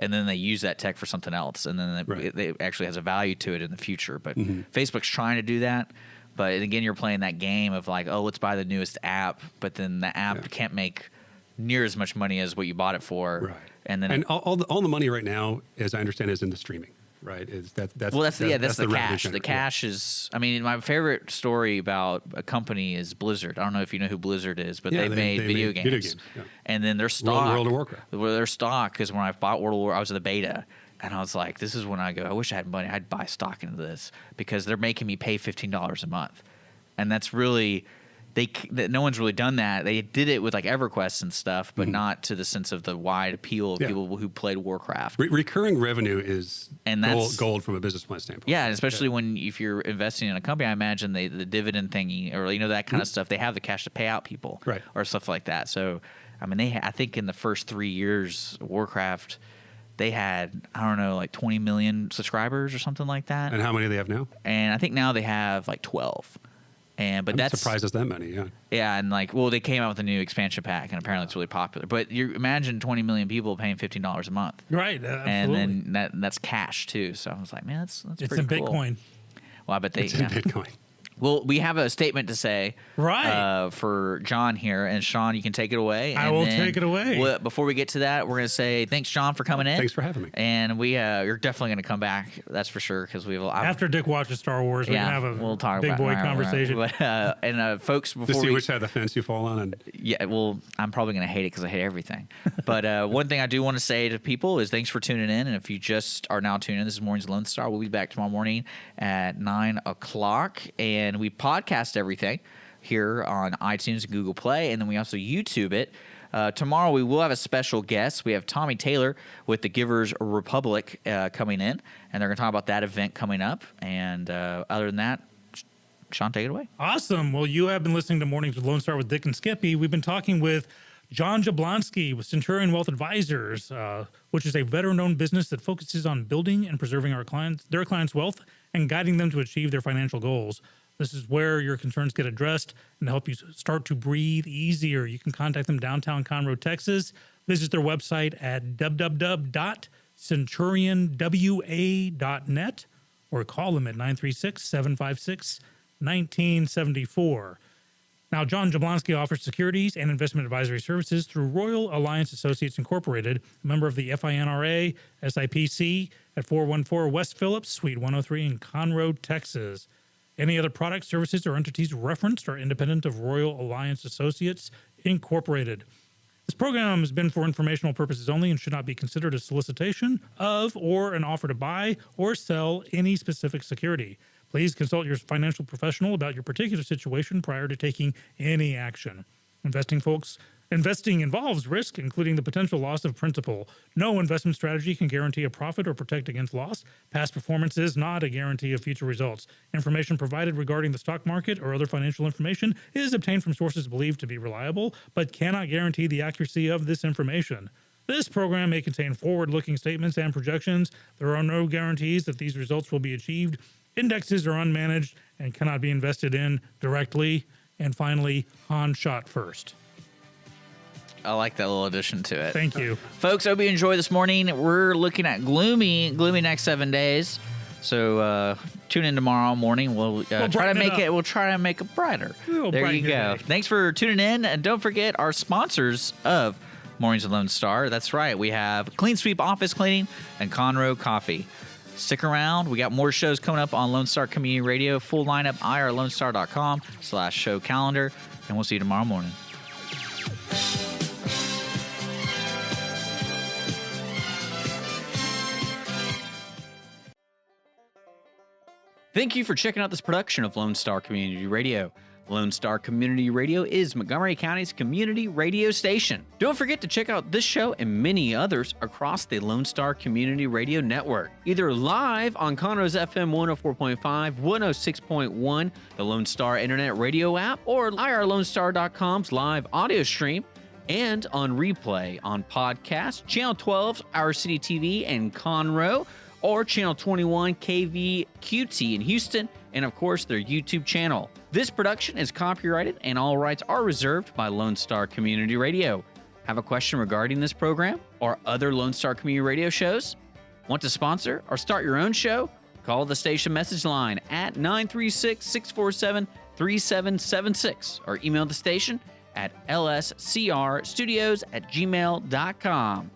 And then they use that tech for something else, and then it actually has a value to it in the future. But Facebook's trying to do that. But again, you're playing that game of like, oh, let's buy the newest app, but then the app can't make near as much money as what you bought it for. Right. And then all the money right now, as I understand, is in the streaming. Right. That's the cash. The cash is. I mean, my favorite story about a company is Blizzard. I don't know if you know who Blizzard is, but they made video games. Yeah. And then their stock, World of Warcraft. Their stock, because when I bought World of War, I was in the beta, and I was like, this is when I go. I wish I had money. I'd buy stock into this because they're making me pay $15 a month, and that's really. No one's really done that. They did it with like EverQuest and stuff, but not to the sense of the wide appeal of people who played Warcraft. Recurring revenue is gold from a business plan standpoint. Yeah, and especially if you're investing in a company, I imagine the dividend thingy or that kind of stuff. They have the cash to pay out people, or stuff like that. So, I mean, I think in the first 3 years, Warcraft, they had like 20 million subscribers or something like that. And how many do they have now? And I think now they have like 12. But that's surprised us that many, and they came out with a new expansion pack, and apparently it's really popular. But you imagine 20 million people paying $15 a month, right? Absolutely. And then that's cash too. So I was like, man, that's it's pretty in cool. Bitcoin. Well, I bet it's in Bitcoin. Well, we have a statement to say, for John here, and Sean, you can take it away. I will take it away. Before we get to that, we're going to say thanks, John, for coming in. Thanks for having me. And you're definitely going to come back, that's for sure, because after Dick watches Star Wars, we can have a we'll talk big about boy conversation. But folks, before to see which side of the fence you fall on. I'm probably going to hate it because I hate everything. But one thing I do want to say to people is thanks for tuning in. And if you just are now tuning in, this is Mornings Lone Star. We'll be back tomorrow morning at 9 o'clock, and we podcast everything here on iTunes and Google Play, and then we also YouTube it. Tomorrow we will have a special guest. We have Tommy Taylor with the Givers Republic coming in, and they're going to talk about that event coming up. And other than that, Sean, take it away. Awesome. Well, you have been listening to Mornings with Lone Star with Dick and Skippy. We've been talking with John Jablonski with Centurion Wealth Advisors, which is a veteran-owned business that focuses on building and preserving their clients' wealth and guiding them to achieve their financial goals. This is where your concerns get addressed and to help you start to breathe easier. You can contact them downtown Conroe, Texas. Visit their website at www.centurionwa.net or call them at 936-756-1974. Now, John Jablonski offers securities and investment advisory services through Royal Alliance Associates Incorporated, a member of the FINRA, SIPC, at 414 West Phillips, Suite 103 in Conroe, Texas. Any other products, services, or entities referenced are independent of Royal Alliance Associates Incorporated. This program has been for informational purposes only and should not be considered a solicitation of or an offer to buy or sell any specific security. Please consult your financial professional about your particular situation prior to taking any action. Investing involves risk, including the potential loss of principal. No investment strategy can guarantee a profit or protect against loss. Past performance is not a guarantee of future results. Information provided regarding the stock market or other financial information is obtained from sources believed to be reliable, but cannot guarantee the accuracy of this information. This program may contain forward-looking statements and projections. There are no guarantees that these results will be achieved. Indexes are unmanaged and cannot be invested in directly. And finally, Han shot first. I like that little addition to it. Thank you. Folks, I hope you enjoy this morning. We're looking at gloomy next 7 days. So tune in tomorrow morning. We'll try to make it. We'll try to make it brighter. There you go. Thanks for tuning in, and don't forget our sponsors of Mornings with Lone Star. That's right. We have Clean Sweep Office Cleaning and Conroe Coffee. Stick around. We got more shows coming up on Lone Star Community Radio. Full lineup, irlonestar.com/show calendar, and we'll see you tomorrow morning. Thank you for checking out this production of Lone Star Community Radio. Lone Star Community Radio is Montgomery County's community radio station. Don't forget to check out this show and many others across the Lone Star Community Radio Network, either live on Conroe's FM 104.5, 106.1, the Lone Star Internet Radio app, or irlonestar.com's live audio stream, and on replay on podcast, Channel 12's Our City TV in Conroe, or Channel 21 KVQT in Houston, and of course their YouTube channel. This production is copyrighted and all rights are reserved by Lone Star Community Radio. Have a question regarding this program or other Lone Star Community Radio shows? Want to sponsor or start your own show? Call the station message line at 936-647-3776 or email the station at lscrstudios@gmail.com.